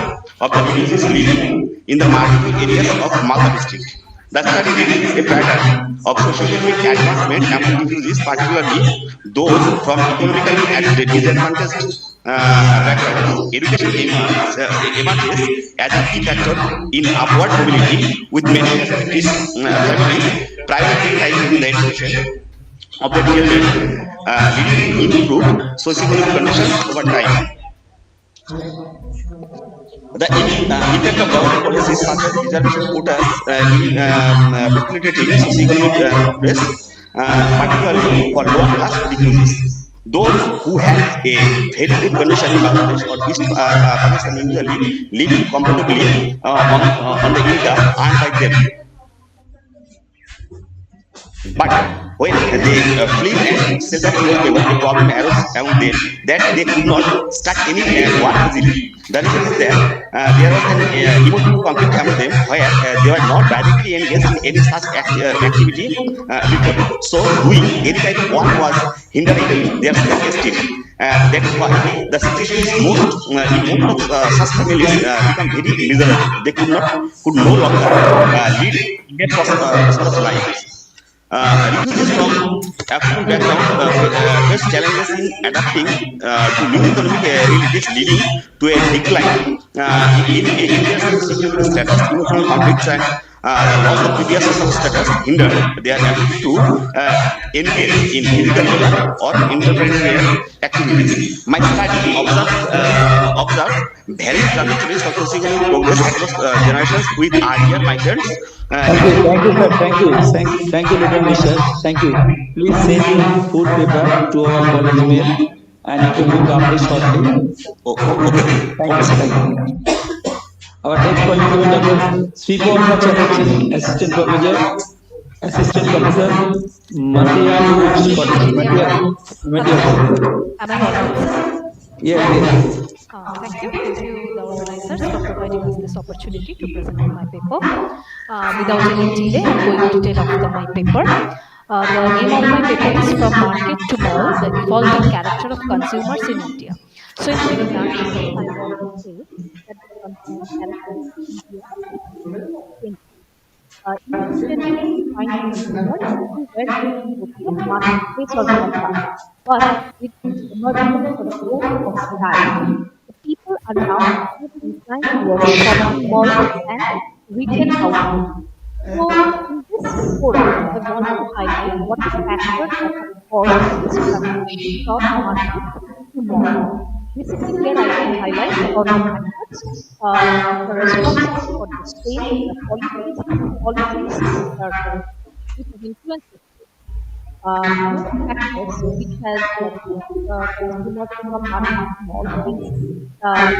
of the refugees living in the multiple areas of Malda district. The study reveals a pattern of socio-economic advancement among refugees, particularly those from economically disadvantaged backgrounds. Education emerges as a key factor in upward mobility, with many families prioritizing the education of their children, leading to improved socio-economic conditions over time. The impact of government policies such as reservation quotas in facilitating socio-economic progress, particularly for lower-class refugees. Those who have a very good condition in Bangladesh or East Pakistan usually live comfortably on the income earned by them. But when they flee and settle in West Bengal, the problem arose among them that they could not start any work easily. The reason is that there was an emotional conflict among them where they were not directly engaged in any such activity before. So doing any type of work was hindering their self-esteem. That is why the situation is most in most of such families become very miserable. They could no longer lead prosperous lives. Refugees from African background face challenges in adapting to new economic realities, leading to a decline in their security status. Emotional conflicts and loss of previous social status hinder their ability to engage in physical labor or entrepreneurial activities. My study observes varied trajectories of socio-economic progress across generations with earlier migrants. Thank you, sir. Thank you, Little বিশ্বাস. Thank you. Please send your full paper to our college mail, and it will be published shortly. Okay. Thank you. Our next participant is Sriporna Chatterjee, Assistant Professor, Matia College. Matia. Am I audible? Yes. Thank you. Thank you, the organizers, for providing us this opportunity to present my paper. Without any delay, I'm going to tell of my paper. The name of my paper is From Market to Mall, the Evolving Character of Consumers in India. So in very nutshell, I want to say that the consumer character in India immediately find consumers who were to marketplace or bazaar. But with the emergence of growth of AI, the people are now more inclined towards shopping malls and retail outlets. So, in this forum, I want to highlight what are factors that have caused this transition from markets to malls. Basically, here I will highlight about the factors which are responsible for the same, the policies which have influenced it. Main factors which has caused emergence from market to mall is uh,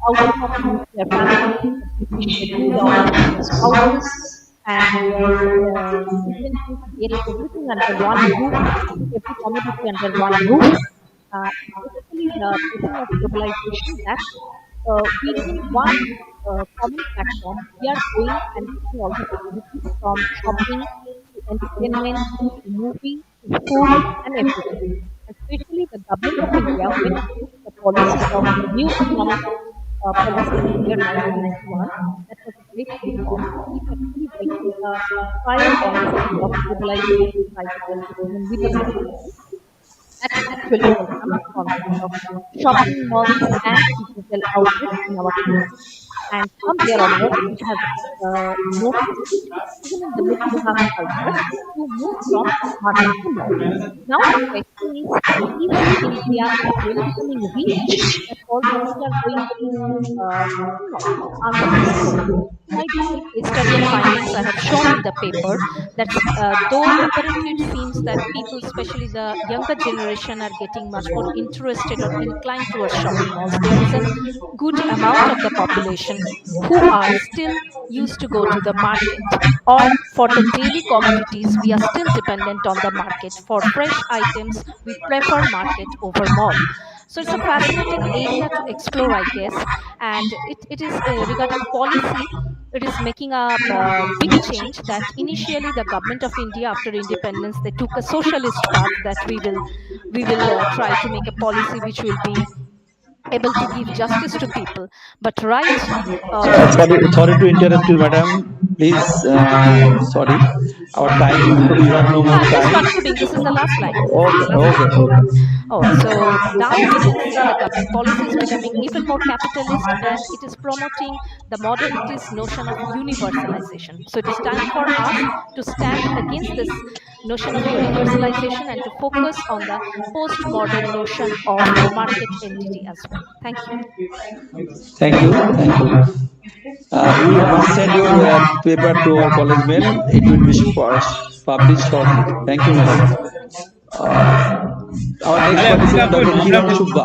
outing of nuclear families, the busy schedule of spouses, and their intention to get everything under one roof, put every commodity under one roof. Basically, the facing of globalization that within one common platform, we are going and getting all the facilities from shopping to entertainment to movie to food and everything. Especially the government of India, when it took the policy of new economic policy in the year 1991, that was a great reform. It actually welcomed the prior policy of globalization, privatization, and liberalization that actually welcomed the concept of shopping malls and retail outlets in our country. And from there onwards, we have noticed, even in the middle class culture, to move from market to mall. Now the question is, if India is really becoming rich, that all people are going to shopping malls to earn the money. In my detailed case study and findings I have shown in the paper that though apparently it seems that people, especially the younger generation, are getting much more interested or inclined towards shopping malls, there is a good amount of the population who are still used to go to the market, or for the daily commodities we are still dependent on the market. For fresh items we prefer market over mall. So it's a fascinating area to explore, I guess. And it is regarding policy, it is making a big change that initially the government of India after independence, they took a socialist path that we will try to make a policy which will be able to give justice to people. But right Sorry to interrupt you, madam. Please, sorry, our time. We have no more I'm just time. concluding. This is the last line. This is the Okay, last line. okay, okay. Oh, so now we can see the government policy is becoming even more capitalist and it is promoting the modernity's notion of universalization. So it is time for us to stand against this notion of universalization and to focus on the postmodern notion of market entity as well. Thank you. Thank you, thank you. We must send your paper to our college mail. It will be published shortly. Thank you, madam. Our next participant, Dr. Kiran Subba.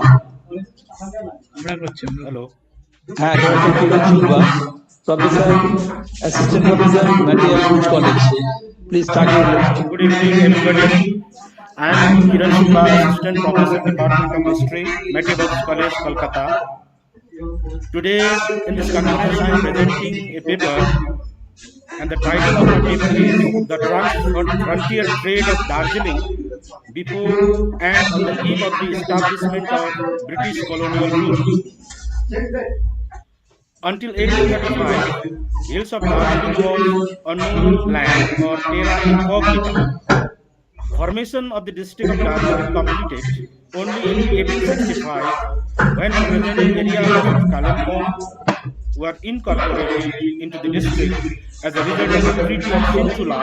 Hello. হ্যাঁ, Dr. Kiran Subba, Professor, Assistant Professor, MMT College. Please start your lecture. Good evening, everybody. I am Kiran Subba, Assistant Professor, Department of History, MMT College, Kolkata. Today, in this conference, I am presenting a paper, and the title of my paper is The Transfrontier Trade of Darjeeling Before and on the Eve of the Establishment of British Colonial Rule. Until 1835, hills of Darjeeling was unknown land or terra incognita. Formation of the district of Darjeeling completed only in 1865 when present areas of Kalimpong were incorporated into the district as a result of the Treaty of Sintula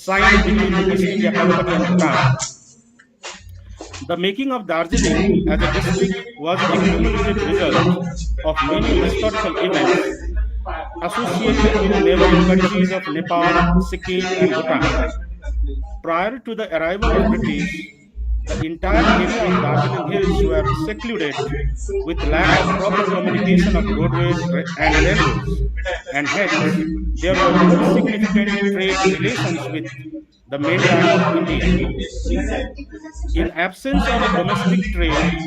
signed between the East India Company and Bhutan. The making of Darjeeling as a district was the cumulative result of many historical events associated with neighboring countries of Nepal, Sikkim, and Bhutan. Prior to the arrival of British, the entire area of Darjeeling Hills were secluded with lack of proper communication of roadways and railways, and hence there were no significant trade relations with the mainland of India. In absence of domestic trade,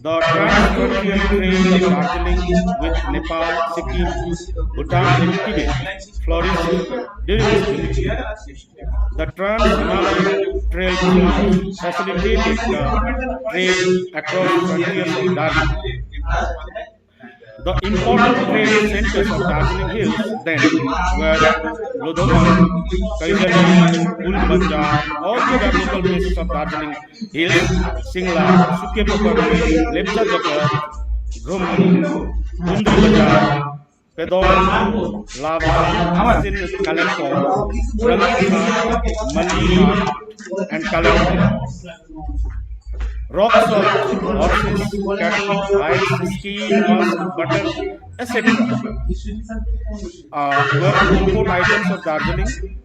the transfrontier trade of Darjeeling with Nepal, Sikkim, Bhutan, and Tibet flourished during this period. The Trans-Himalayan Trail route facilitated the trade across frontiers of Darjeeling. The important trade centers of Darjeeling Hills then were Lodhoman, Kaijali, Ulbanjar. All these are local places of Darjeeling Hills. Singla, Sukepokarni, Lepcha Jagat, Ghum, Gundri Bazar, Pedong, Lava. This is in Kalimpong, Rangit Ghat, Malli Ghat, and Kalimpong. Rock salt, horses, cattle, hides, skin, musk, butter, etc. Were the import items of Darjeeling.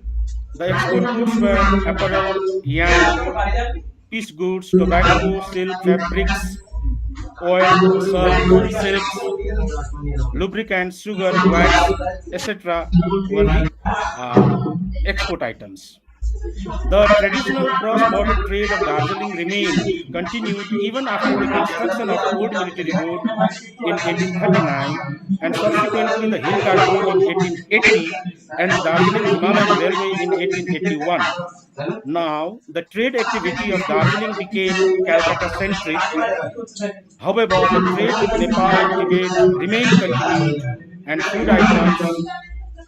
The export goods were apparel, yarn, piece goods, tobacco, silk, fabrics, oil, salt, silks, lubricants, sugar, wax, etc. were the uh, export items. The traditional cross-border trade of Darjeeling continued even after the construction of Old Military Road in 1839 and subsequently the Hillcar Road in 1880 and the Darjeeling Himalayan Railway in 1881. Now, the trade activity of Darjeeling became Calcutta-centric. However, the trade with Nepal and Tibet remained continued and food items,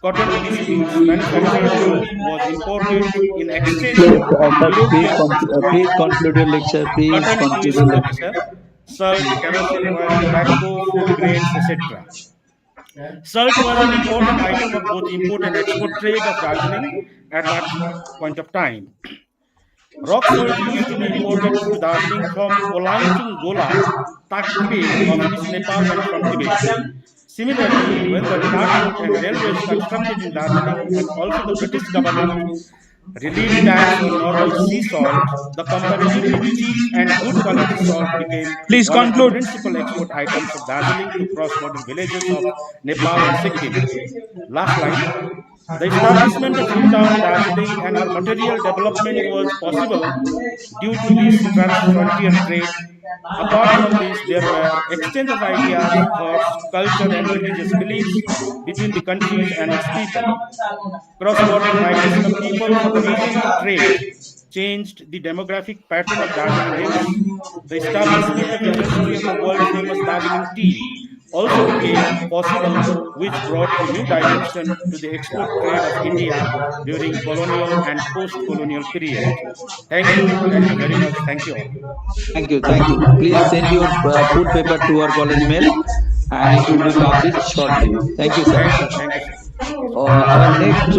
cotton piece goods, manufactured wool was imported in exchange Please, for sir, European please conclude your lecture. Please cotton conclude piece, your okay, lecture. sir, salt, kerosene oil, tobacco, food grains, etc. Salt was an important item of both import and export trade of Darjeeling at that point of time. Rock salt used to be imported to Darjeeling from Olangchung Gola, Takbe of East Nepal and from Tibet. Similarly, when the Tar Road and railways constructed in Darjeeling and also the British government relieved tax on normal sea salt, the comparatively cheap and good quality salt became Please one of the conclude. principal export items of Darjeeling to cross-border villages of Nepal and Sikkim. Last line. The establishment of New Town, Darjeeling, and her material development was possible due to this trans-frontier trade. Apart from this, there were exchange of ideas, thoughts, culture, and religious beliefs between the countries and its people. Cross-border migration of people for the reason to trade changed the demographic pattern of Darjeeling Hills. The establishment of industry of the world-famous Darjeeling tea also became possible, which brought a new dimension to the export trade of India during colonial and post-colonial period. Thank you very much. Thank you all. Thank you. Thank you. Please send your full paper to our college mail and it will be published shortly. Thank you, sir. Thank you, sir. Thank you. Our next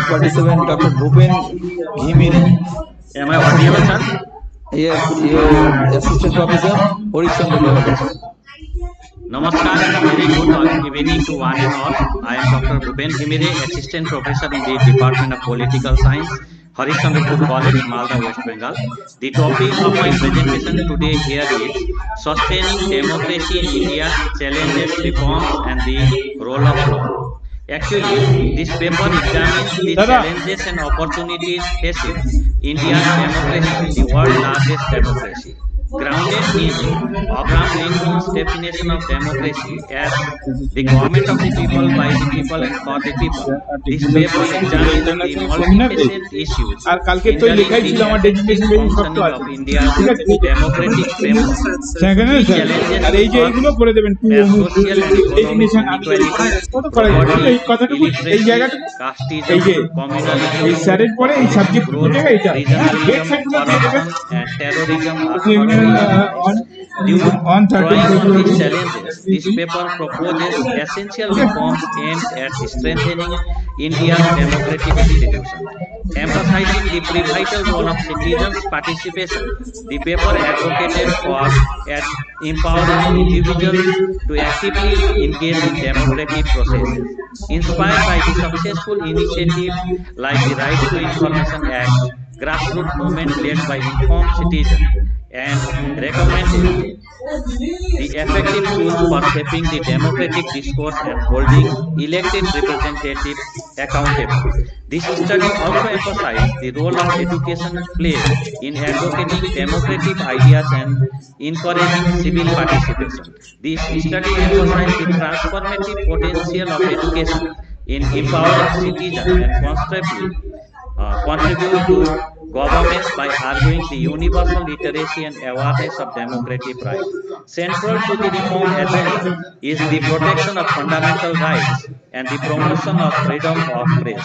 participant, Dr. Bhupen Ghimire. Am I audible, sir? Yes, your assistant professor, Harishchandra College. Namaskar and a very good evening to one and all. I am Dr. Bhupen Ghimire, assistant professor in the Department of Political Science, Harishchandra College, Malda, West Bengal. The topic of my presentation today here is Sustaining Democracy in India, Challenges, Reforms and the Role of Law. Actually, this paper examines the challenges and opportunities facing India's democracy, the world's largest democracy. Grounded in Abraham Lincoln's definition of democracy as the government of the people, by the people and for the people, this paper examines the multifaceted issues hindering the effective functioning of India's democratic framework. Key challenges to social and economic inequality, poverty, illiteracy, casteism, communalism, growth, regionalism, corruption, and terrorism are further emphasized. Drawing on these challenges, this paper proposes essential reforms aimed at strengthening India's democratic institutions. Emphasizing the pivotal role of citizens' participation, the paper advocated for empowering individuals to actively engage in democratic processes. Inspired by the successful initiatives like the Right to Information Act, grassroots movement led by informed citizens, and recommended the effective tools for shaping the democratic discourse and holding elected representatives accountable. This study also emphasized the role of education plays in advocating democratic ideas and encouraging civil participation. This study emphasized the transformative potential of education in empowering citizens and constructively contribute to governments by arguing the universal literacy and awareness of democratic right. Central to the reform agenda is the protection of fundamental rights and the promotion of freedom of press,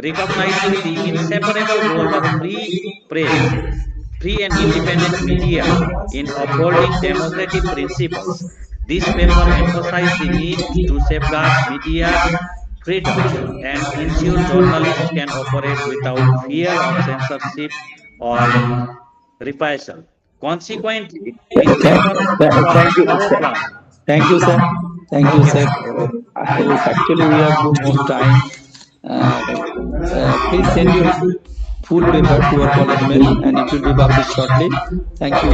recognizing the inseparable role of free press, free and independent media in upholding democratic principles. This paper emphasized the need to safeguard media freedom and ensure journalists can operate without fear of censorship or reprisal. Consequently, this paper was Thank you. thorough plan. Thank you, sir. Thank you, Okay, sir. Actually, we have no more time. Please send your full paper to our college mail and it will be published shortly. Thank you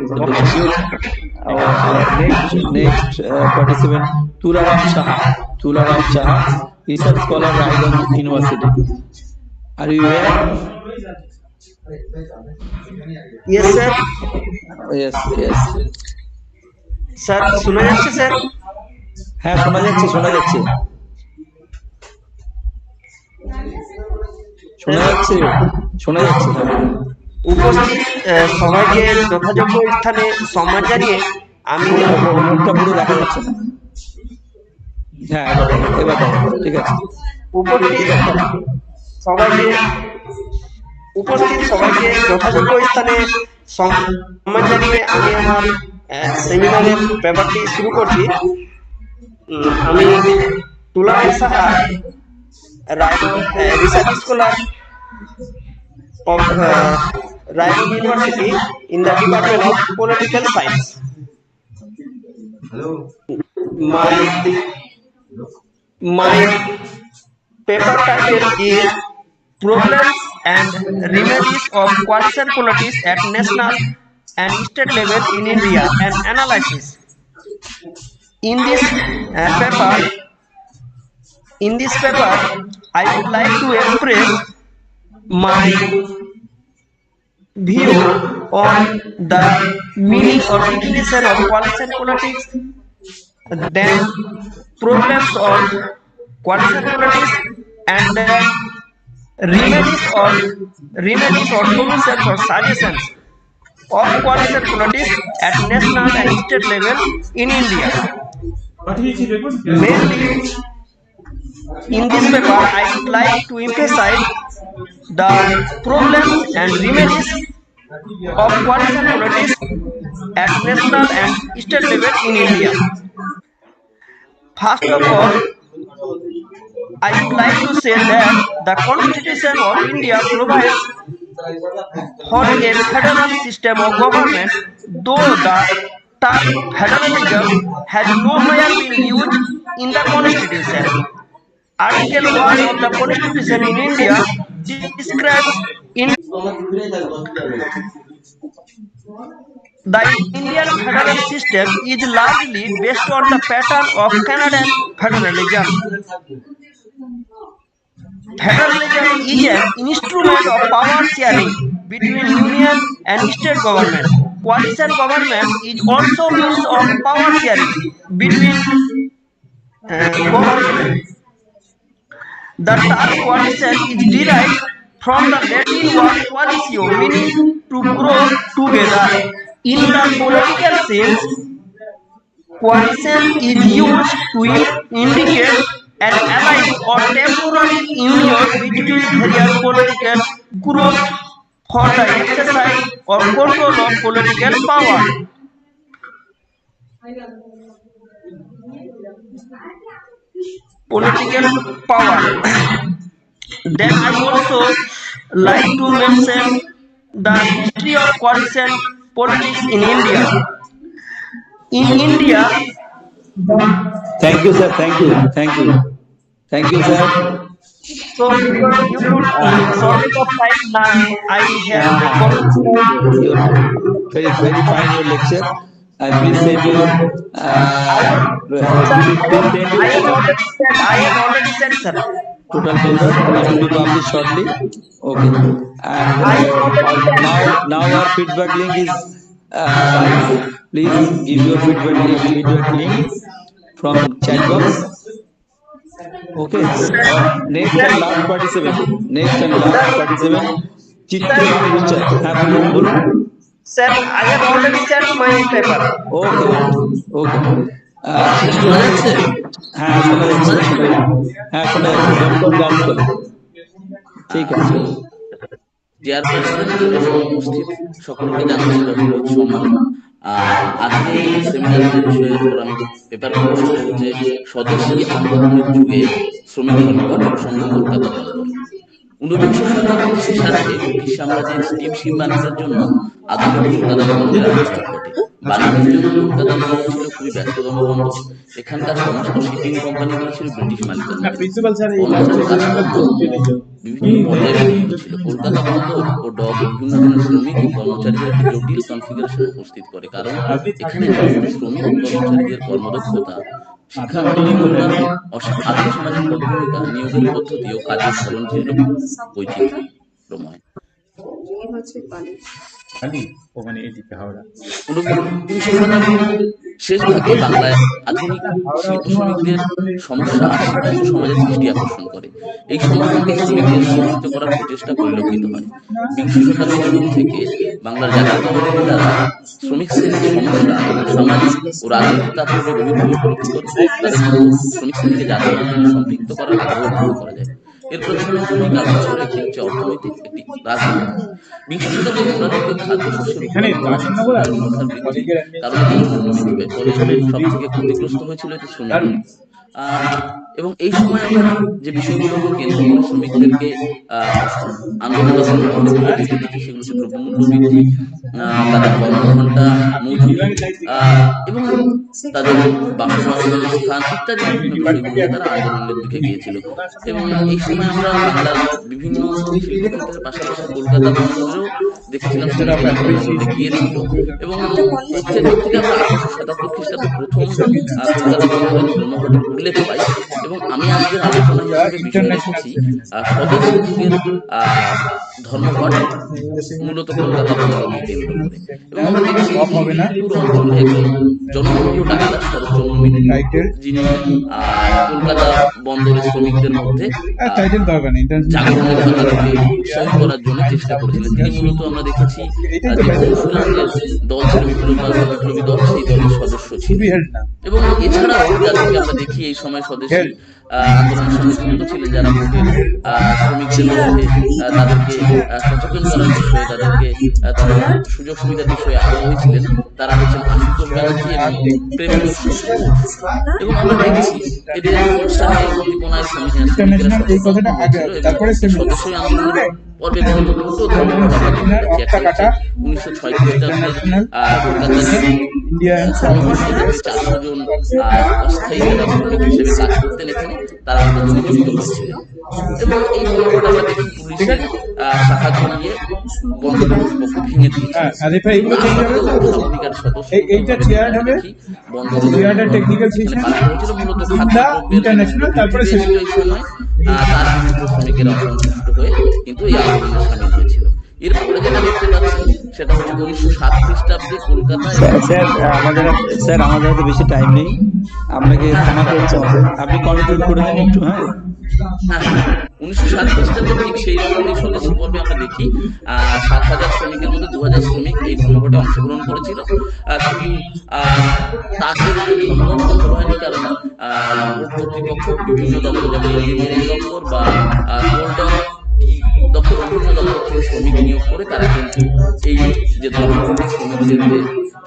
for the presentation. Our next participant, Tularam Saha, research scholar, Raiganj University. Are you here? Yes, sir. Yes, yes. Sir শোনা যাচ্ছে sir? হ্যাঁ শোনা যাচ্ছে শোনা যাচ্ছে শোনা যাচ্ছে শোনা যাচ্ছে উপস্থিত সবাইকে যথাযোগ্য স্থানে সম্মান জানিয়ে আমি মুখটা পুরো দেখা যাচ্ছে না। হ্যাঁ এবার ঠিক আছে। উপস্থিত সবাইকে যথাযোগ্য স্থানে সম্মান জানিয়ে আমি আমার সেমিনারের পেপারটি শুরু করছি। আমি Tularam Saha, research scholar of Raiganj University in the Department of Political Science. My paper title is Problems and Remedies of Coalition Politics at National and State Level in India, an Analysis. In this paper, I would like to express my view on the meaning or definition of coalition politics, then problems of coalition politics, and then remedies or solutions or suggestions of coalition politics at national and state level in India. Mainly, in this paper, I would like to emphasize the problems and remedies of coalition politics at national and state level in India. First of all, I would like to say that the Constitution of India provides for a federal system of government, though the term federalism has nowhere been used in the Constitution. Article 1 of the Constitution in India describes the Indian federal system is largely based on the pattern of Canadian federalism. Federalism is an instrument of power sharing between union and state government. Coalition government is also means of power sharing between government. The term coalition is derived from the Latin word coalitio, meaning to grow together. In the political sense, coalition is used to indicate an allied or temporary union between various political groups for the exercise or control of political power. Then I also like to mention the history of coalition politics in India. In India, thank you, sir. Thank you, sir. So you could shortage of time now. I have very fine your lecture. I please send you. I have already said, sir. Total paper which will be published shortly. Okay. And now our feedback link is live. Please give your feedback link from chat box. Okay. Next and last participant. চিত্র নিশ্চয়, হ্যাঁ বলুন বলুন। Sir, I have already sent my paper. ওকে ওকে, শোনা যাচ্ছে? হ্যাঁ শোনা যাচ্ছে, হ্যাঁ শোনা যাচ্ছে, ডক্টর গাইড করেন, ঠিক আছে। চেয়ারপারসন এবং উপস্থিত সকলকে জানাচ্ছি যথাযথ সম্মান। আজকে এই সেমিনারে যে বিষয়ের উপর আমি পেপার প্রকাশ করব যে স্বদেশী আন্দোলনের যুগে শ্রমিক ধর্মঘট প্রসঙ্গ কলকাতা বন্দর। 19বিংশ শতাব্দীর শেষার্ধে ব্রিটিশ সাম্রাজ্যের স্টিমশিপ বাণিজ্যের জন্য আধুনিক কলকাতা বন্দরের আবির্ভাব ঘটে। বাণিজ্যের জন্য কলকাতা বন্দর ছিল খুবই ব্যস্ততম বন্দর। এখানকার সমস্ত শিপিং কোম্পানিগুলো ছিল ব্রিটিশ মালিকানাধীন। বন্দরের কাজকর্ম বিভিন্ন পর্যায়ে বিভক্ত ছিল। কলকাতা বন্দর ও ডক বিভিন্ন ধরনের শ্রমিক ও কর্মচারীদের একটি জটিল কনফিগারেশন উপস্থিত করে, কারণ এখানে নিযুক্ত শ্রমিক ও কর্মচারীদের কর্মদক্ষতা, শিক্ষাগত যোগ্যতা, আর্থসামাজিক পটভূমিকা, নিয়োগের পদ্ধতি ও কাজের ধরন ছিল বৈচিত্র্যময়। ঊনবিংশ শতাব্দীর শেষ ভাগে বাংলায় আধুনিক শিল্প শ্রমিকদের সমস্যা আর শিক্ষিত সমাজের দৃষ্টি আকর্ষণ করে। এই সমাজকে শ্রমিকদের শিক্ষিত করার প্রচেষ্টা পরিলক্ষিত হয়। বিংশ শতাব্দীর শুরু থেকে বাংলার জাতীয়তাবাদী নেতারা শ্রমিক শ্রেণীর সমস্যা এবং সামাজিক ও রাজনৈতিক তাৎপর্য গভীরভাবে উপলব্ধি করে। তাদের শ্রমিক শ্রেণীকে জাতীয় আন্দোলনে সম্পৃক্ত করার আগ্রহ লক্ষ্য করা যায়। এর প্রধান ভূমিকা ছিল, একটি হচ্ছে অর্থনৈতিক, একটি রাজনৈতিক। বিংশ শতাব্দীর গোড়ার দিকে খাদ্যশস্যের উৎপাদন বৃদ্ধির কারণে দ্রব্যমূল্য বৃদ্ধি পায়, ফলে সব থেকে ক্ষতিগ্রস্ত হয়েছিল এটি শ্রমিক। এবং এই সময় আমরা যে বিষয়গুলোকে কেন্দ্র করে শ্রমিকদেরকে আন্দোলন দেখি, সেগুলো হচ্ছে দ্রব্যমূল্য বৃদ্ধি, তাদের কর্মঘণ্টা, মজুরি এবং তাদের বাসবাসের স্থান ইত্যাদি বিভিন্ন বিষয়গুলো তারা আন্দোলনের দিকে গিয়েছিল। এবং এই সময় আমরা বাংলার বিভিন্ন শিল্পক্ষেত্রের পাশাপাশি কলকাতা বন্দরেও দেখেছিলাম শ্রমিকরা আন্দোলনে গিয়েছিল। এবং তথ্যের দিক থেকে আমরা 1877 খ্রিস্টাব্দে প্রথম কলকাতা বন্দরের ধর্মঘটের উল্লেখ পাই। এবং আমি আজকের আলোচনা হিসেবে বিষয় রেখেছি স্বদেশী যুগের ধর্মঘট, মূলত কলকাতা বন্দরকে কেন্দ্র করে। এবং আমরা দেখছি পুরো অঞ্চলে একজন জনপ্রিয় ডাক্তার শরৎচন্দ্র মিত্র, যিনি কলকাতা বন্দরের শ্রমিকদের মধ্যে জাগরণের ধারাকে উৎসাহিত করার জন্য চেষ্টা করেছিলেন। তিনি মূলত আমরা দেখেছি যে অনুশীলন যে দল ছিল বিপ্লবী দল, সেই দলের সদস্য ছিল। এবং এছাড়াও যাদেরকে আমরা দেখি এই সময় স্বদেশী আন্দোলনের সঙ্গে যুক্ত ছিলেন, যারা ভোটের শ্রমিকদের মধ্যে তাদেরকে সচেতন করার বিষয়ে, তাদেরকে তাদের সুযোগ সুবিধার বিষয়ে আগ্রহী ছিলেন, তারা হচ্ছেন আশুতোষ ব্যানার্জি এবং প্রেমচন্দ্র ঘোষ। এবং আমরা দেখছি এদের উৎসাহে উদ্দীপনায় শ্রমিকেরা সচেতন হয়েছিল। এবং স্বদেশী আন্দোলনের পর্বে মূলত দুটো ধর্মঘট আমরা দেখতে পাচ্ছি। একটা হচ্ছে 1906 খ্রিস্টাব্দের কলকাতার 400 জন অস্থায়ী যারা শ্রমিক হিসেবে কাজ করতেন এখানে, তারা আন্দোলনে যুক্ত হচ্ছিলেন। এবং এই ধর্মঘট আমরা দেখি পুলিশের সাহায্য নিয়ে বন্ধ কর্তৃপক্ষ ভেঙে দিয়েছে। ভূমিকার সদস্য দেখি বন্দরে পালানো হয়েছিল মূলত খাদ্যদ্রব্যের এই সময়। তার বিরুদ্ধে শ্রমিকেরা অসন্তুষ্ট হয়ে কিন্তু এই আন্দোলনে সামিল হয়েছিল। এরপরে যেটা দেখতে পাচ্ছি সেটা হচ্ছে 1907 খ্রিস্টাব্দে কলকাতায়। স্যার আমাদের হাতে বেশি টাইম নেই, আপনাকে থামাতে হচ্ছে, আপনি কন্ট্রিবিউট করে দেন একটু। হ্যাঁ, 1907 খ্রিস্টাব্দে ঠিক সেই রকম এই স্বদেশী পর্বে আমরা দেখি 7,000 শ্রমিকের মধ্যে 2,000 শ্রমিক এই ধর্মঘটে অংশগ্রহণ করেছিল। কিন্তু তাদের ধর্মঘট সফল হয়নি, কারণ কর্তৃপক্ষ বিভিন্ন দপ্তর, যেমন ইঞ্জিনিয়ারিং দপ্তর বা দপ্তর, বিভিন্ন দপ্তর থেকে শ্রমিক নিয়োগ করে তারা কিন্তু এই যে ধর্মঘটে শ্রমিকদের যে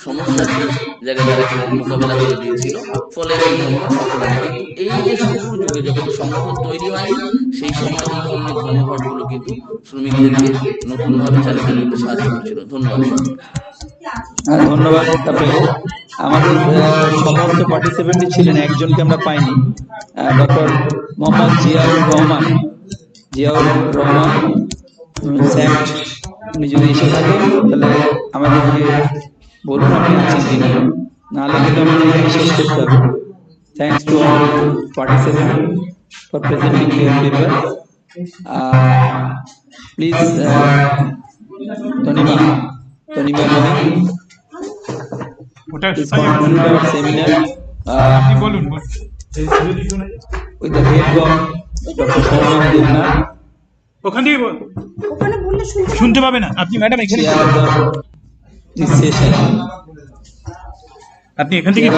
সমস্যা সেই জায়গায় তারা মোকাবেলা করে দিয়েছিল। ফলে এই ধর্মঘট সফল হয়নি। কিন্তু এই যে শুরুর যুগে যখন সংগঠন তৈরি হয়নি, সেই সময় এই ধরনের ধর্মঘটগুলো কিন্তু শ্রমিকদেরকে নতুনভাবে চালিত করতে সাহায্য করেছিল। ধন্যবাদ। ধন্যবাদ আপনাকে। আমাদের সমস্ত পার্টিসিপেন্ট ছিলেন, একজনকে আমরা পাইনি, ডক্টর মোহাম্মদ জিয়াউর রহমান। স্যাক্ট, উনি যদি এসে থাকেন তাহলে আমাদেরকে বলুন আপনি আছেন কিনা, নাহলে কিন্তু আমাদের এখানে শেষ করতে হবে। Thanks to all participant for presenting their paper. Please Tanima please conclude our seminar with the head of Dr. Soumya Devnath. ওখান থেকে শুনতে পাবে না আপনি ম্যাডাম এখানে আপনি এখান থেকে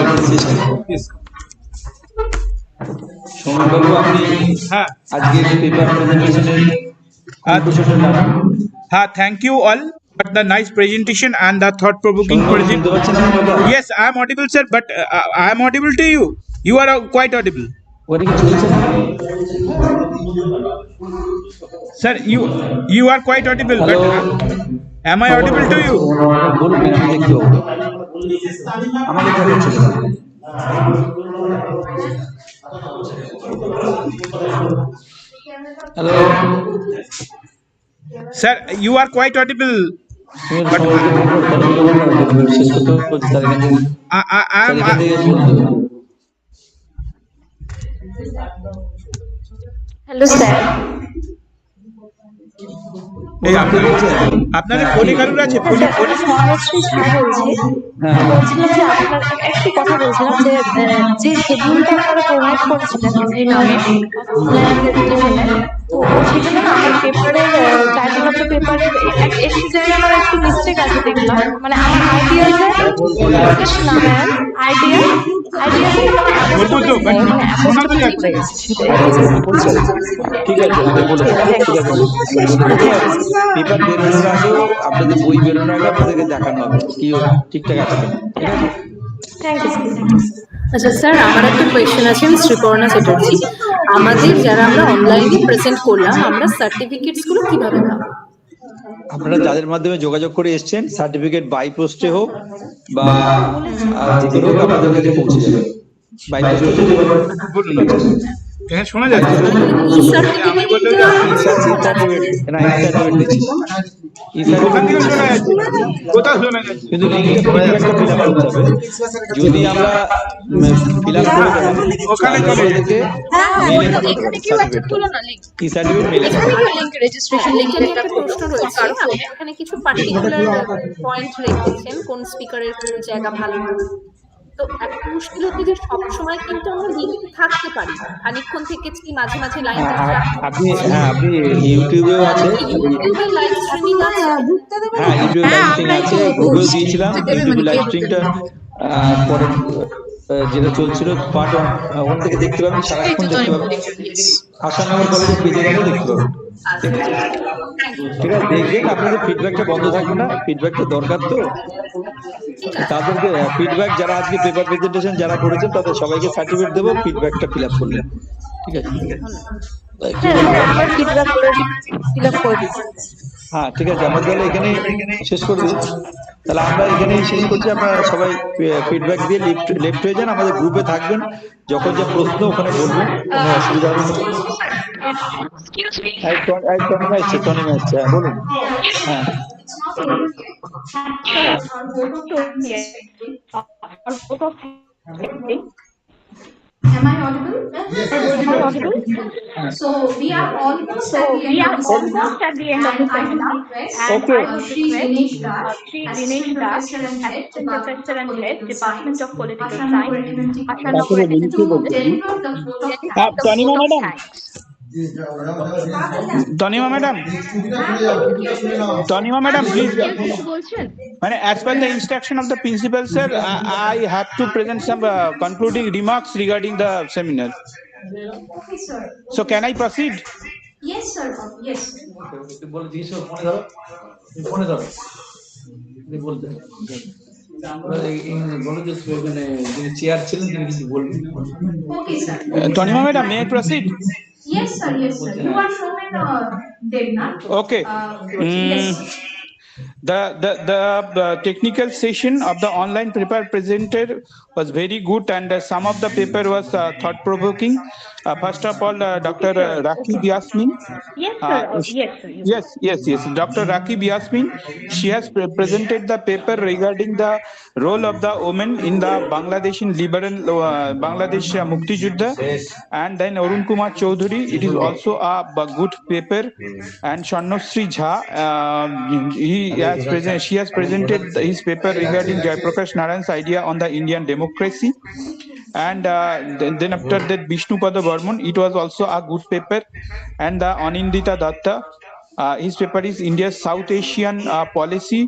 সৌম্যবাবু আপনি আজকে paper প্রেজেন্টেশনের thank you all for the nice presentation and the thought provoking presentation. Yes, I am audible sir, but I am audible to you. You are quite audible. Sir, you are quite audible. But am I audible to you? Hello. Sir, you are quite audible. But I am. Hello, sir. আপনাদের ফোনে কারুর আছে ফোনে মহারাষ্ট্রে ঝা বলছি বলছিলাম যে আপনার একটি কথা বলছিলাম যে যে শিডিউলটা আপনারা প্রোভাইড করেছিলেন এই নামে অনলাইন প্রেজেন্টেশনে তো সেখানে না আমার পেপারের টাইটেল অফ দ্য পেপারের একটি জায়গায় আমার একটু মিস্টেক আছে দেখলাম মানে আমার আইডিয়াসে প্রকাশ নারায়ণ আইডিয়াসে ঠিক আছে পেপার বেরোনোর আগেও আপনাদের বই বেরোনোর আগে আপনাদেরকে দেখানো হবে কি ঠিকঠাক আছে ঠিক আছে। আচ্ছা স্যার আমার একটা কোয়েশ্চেন আছে আমি শ্রীপর্ণা চ্যাটার্জি আমাদের যারা আমরা অনলাইনে প্রেজেন্ট করলাম আমরা সার্টিফিকেটস গুলো কিভাবে পাবো? আপনারা যাদের মাধ্যমে যোগাযোগ করে এসেছেন সার্টিফিকেট বাই পোস্টে হোক বা যে করে হোক আপনাদের কাছে পৌঁছে যাবে বাই পোস্টে শোনা যাচ্ছে কিন্তু যদি আমরা ফিল আপ করে দেবেন ওদেরকে প্রশ্ন রয়েছে এখানে কিছু পার্টিকুলার পয়েন্ট রেখেছেন কোন স্পিকারের কোন জায়গা ভালো তো একটা মুশকিল হচ্ছে যে সবসময় কিন্তু আমরা লিঙ্ক থাকতে পারি খানিকক্ষণ থেকেছি মাঝে মাঝে লাইন আপনি ইউটিউবেও আছে ইউটিউবে লাইভ স্ট্রিমিং আছে ইউটিউবে লাইভ স্ট্রিমিং আছে গুগল দিয়েছিলাম ইউটিউবে লাইভ স্ট্রিমটা পরে যেটা চলছিল পার্ট 1 ওখান থেকে দেখতে পাবেন সারাক্ষণ দেখতে পাবেন আসাননগর কলেজের পেজে গেলে দেখতে পাবেন ঠিক আছে দেখবেন আপনাদের ফিডব্যাকটা বন্ধ থাকবে না ফিডব্যাকটা দরকার তো তাদেরকে ফিডব্যাক যারা আজকে পেপার প্রেজেন্টেশন যারা করেছেন তাদের সবাইকে সার্টিফিকেট দেবো ফিডব্যাকটা ফিল আপ করলেন ঠিক আছে হ্যাঁ ঠিক আছে আমরা তাহলে এখানে শেষ করে দিই তাহলে আমরা এখানেই শেষ করছি আপনারা সবাই ফিডব্যাক দিয়ে লেফট হয়ে যান আমাদের গ্রুপে থাকবেন যখন যে প্রশ্ন ওখানে বলবেন কোনো অসুবিধা হবে না টনিমা এসছে বলুন হ্যাঁ Am I audible? Yes. Am I audible? So we are almost at the end of the seminar, and I would request Shri Dinesh Das, Assistant Professor and Head, Department of Political Science, Asannagar MMT College, to deliver the vote of thanks. Tanima madam, please. And as per the instruction of the principal sir, I have to present some concluding remarks regarding the seminar. Okay, sir. So can I proceed? Yes, sir. Yes. Okay, sir. Tanima madam, may I proceed? Yes, sir. Yes, sir. You are showing Devnath. Okay. Yes. The technical session of the online paper presented was very good and some of the paper was thought-provoking. First of all, Dr. Rakib Yasmin. Yes, sir. Yes. Dr. Rakib Yasmin, she has presented the paper regarding the role of the women in the Bangladeshi liberal Bangladesh Mukti Juddha, and then Arun Kumar Chaudhary. It is also a good paper, and Shannosri Jha, she has presented his paper regarding Jaiprakash Narayan's idea on the Indian democracy. And then after that, Vishnupada Burman, it was also a good paper. And the Anindita Datta, his paper is India's South Asian policy,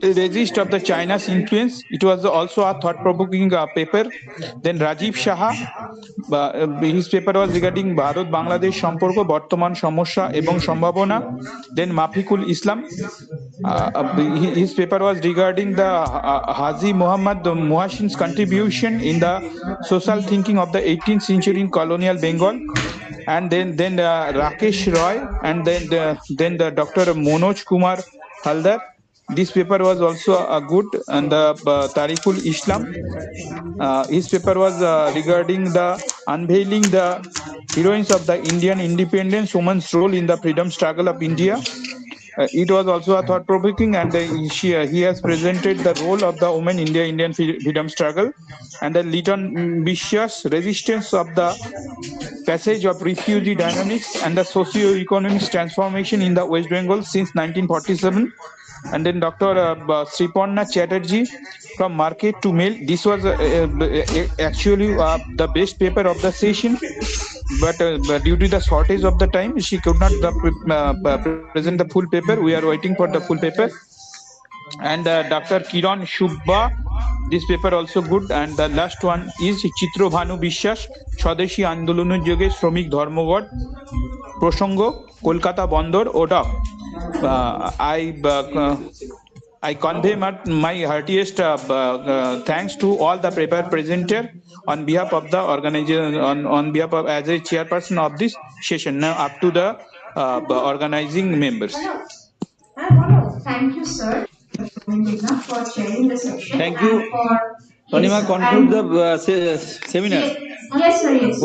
resist of the China's influence. It was also a thought-provoking paper. Then Rajiv Shah, his paper was regarding Bharat Bangladesh সম্পর্ক বর্তমান সমস্যা এবং সম্ভাবনা. Then Mafikul Islam, his paper was regarding the Haji Muhammad Muhassin's contribution in the social thinking of the 18th century in colonial Bengal. And then Rakesh Roy, and then the Dr. Manoj Kumar Haldar. This paper was also a good. And the Tariqul Islam, his paper was regarding the unveiling the heroines of the Indian independence, women's role in the freedom struggle of India. It was also a thought-provoking, and he has presented the role of the women in the Indian freedom struggle, and the Lytton Bishop's resistance of the passage of refugee dynamics and the socio-economic transformation in the West Bengal since 1947. And then Dr. Sripanna Chatterjee, from market to mail. This was actually the best paper of the session, but due to the shortage of the time, she could not present the full paper. We are waiting for the full paper. And Dr. Kiran Shubha, this paper also good. And the last one is Chitro Bhanu Bishwas, Swadeshi Andoloner Joge Shramik Dharmogod Prosongo, Kolkata Bondor Oda. I convey my heartiest thanks to all the paper presenter on behalf of the organization, on behalf of as a chairperson of this session. Now up to the organizing members. Thank you, sir, for chairing the session. Thank you. And for Tanima, conclude the seminar. Yes, sir. Yes.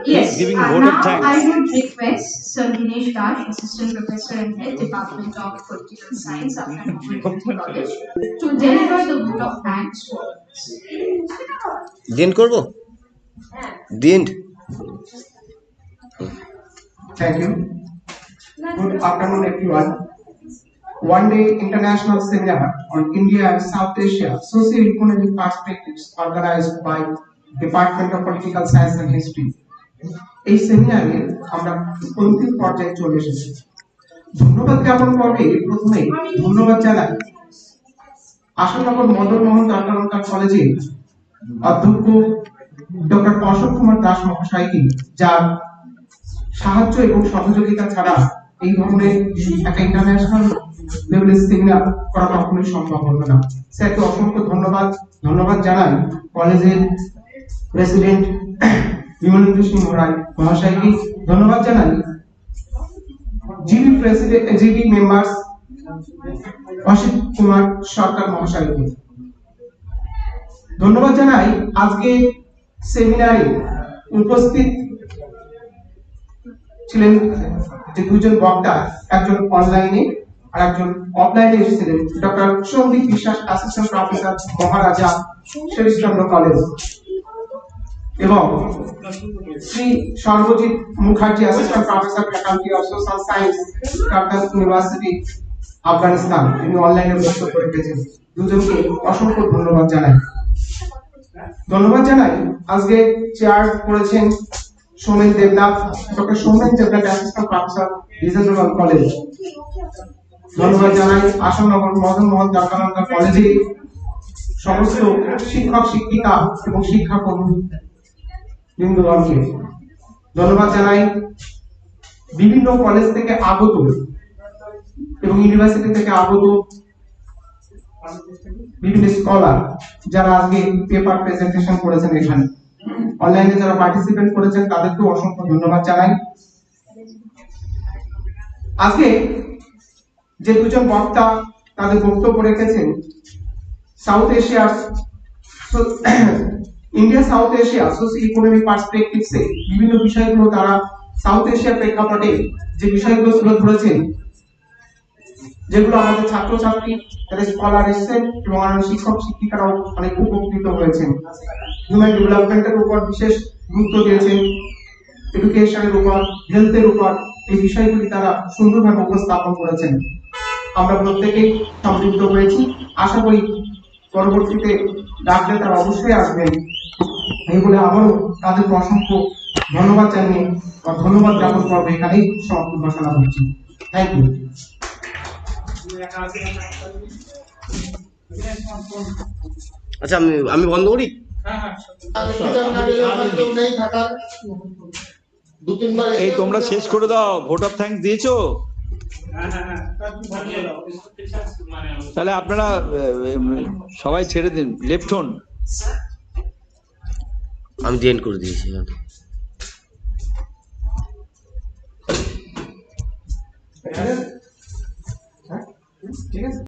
Yes. Giving vote of Now thanks. I would request Sir Dinesh Dash, Assistant Professor and Head, Department of Political Science, Asannagar MMT College, to deliver the vote of thanks for us. দিন করব দিন Thank you. Good afternoon, everyone. One-day international seminar on India and South Asia socio-economic perspectives, organized by Department of Political Science and History. এই সেমিনারে আমরা অন্তিম পর্যায়ে চলে এসেছি। ধন্যবাদ জ্ঞাপন পর্বে প্রথমে ধন্যবাদ জানাই আসাননগর মদন মোহন চট্টোপাধ্যায় কলেজের অধ্যক্ষ ডক্টর অশোক কুমার দাস মহাশয়কে, যার সাহায্য এবং সহযোগিতা ছাড়া এই ধরনের একটা ইন্টারন্যাশনাল লেভেলের সেমিনার করা কখনোই সম্ভব হতো না। স্যারকে অসংখ্য ধন্যবাদ জানাই কলেজের প্রেসিডেন্ট বিমলেন্দ্র সিং রায় মহাশয়কে, ধন্যবাদ জানাই জিবি মেম্বার্স অসিত কুমার সরকার মহাশয়কে, ধন্যবাদ জানাই আজকে সেমিনারে উপস্থিত ছিলেন যে দুজন বক্তা, একজন অনলাইনে আর একজন অফলাইনে এসেছিলেন, ডক্টর সন্দীপ বিশ্বাস, অ্যাসিস্ট্যান্ট প্রফেসর, মহারাজা শেরিশচন্দ্র কলেজ, এবং Shri Sarbajit Mukherjee, assistant professor, faculty of social science, Kaptan university, Afghanistan, তিনি অনলাইনে বক্তব্য রেখেছেন। দুজনকে অসংখ্য ধন্যবাদ জানাই। আজকে চেয়ার করেছেন Soumen Debnath, doctor Soumen Debnath, assistant professor, regional college. ধন্যবাদ জানাই আসাননগর মদন মোহন চট্টোপাধ্যায় কলেজে সমস্ত শিক্ষক শিক্ষিকা এবং শিক্ষাকর্মী বৃন্দগণকে। ধন্যবাদ জানাই বিভিন্ন কলেজ থেকে আগত এবং ইউনিভার্সিটি থেকে আগত বিভিন্ন স্কলার, যারা আজকে পেপার প্রেজেন্টেশন করেছেন, এখানে অনলাইনে যারা পার্টিসিপেট করেছেন, তাদেরকে অসংখ্য ধন্যবাদ জানাই। আজকে যে দুজন বক্তা তাদের বক্তব্য রেখেছেন, সাউথ এশিয়ার ইন্ডিয়া সাউথ এশিয়া সোসিও-ইকোনমিক পার্সপেক্টিভসে বিভিন্ন বিষয়গুলো তারা সাউথ এশিয়ার প্রেক্ষাপটে যে বিষয়গুলো তুলে ধরেছেন, যেগুলো আমাদের ছাত্রছাত্রী, তাদের স্কলার এসেছেন এবং আমাদের শিক্ষক শিক্ষিকারাও অনেক উপকৃত হয়েছেন। হিউম্যান ডেভেলপমেন্টের উপর বিশেষ গুরুত্ব দিয়েছেন, এডুকেশনের উপর, হেলথের উপর, এই বিষয়গুলি তারা সুন্দরভাবে উপস্থাপন করেছেন। আমরা প্রত্যেকেই সমৃদ্ধ হয়েছি। আশা করি পরবর্তীতে ডাকলে তারা অবশ্যই আসবেন এই বলে আবারও তাদের অসংখ্য ধন্যবাদ জানিয়ে বা ধন্যবাদ জ্ঞাপন করবো এখানেই সমাপ্তি ঘোষণা করছি। Thank you. আচ্ছা আমি বন্ধ করি। এই তোমরা শেষ করে দাও, ভোট অফ থ্যাঙ্কস দিয়েছো? তাহলে আপনারা সবাই ছেড়ে দিন, লেফট হন। আমি জয়েন করে দিয়েছি। ঠিক আছে।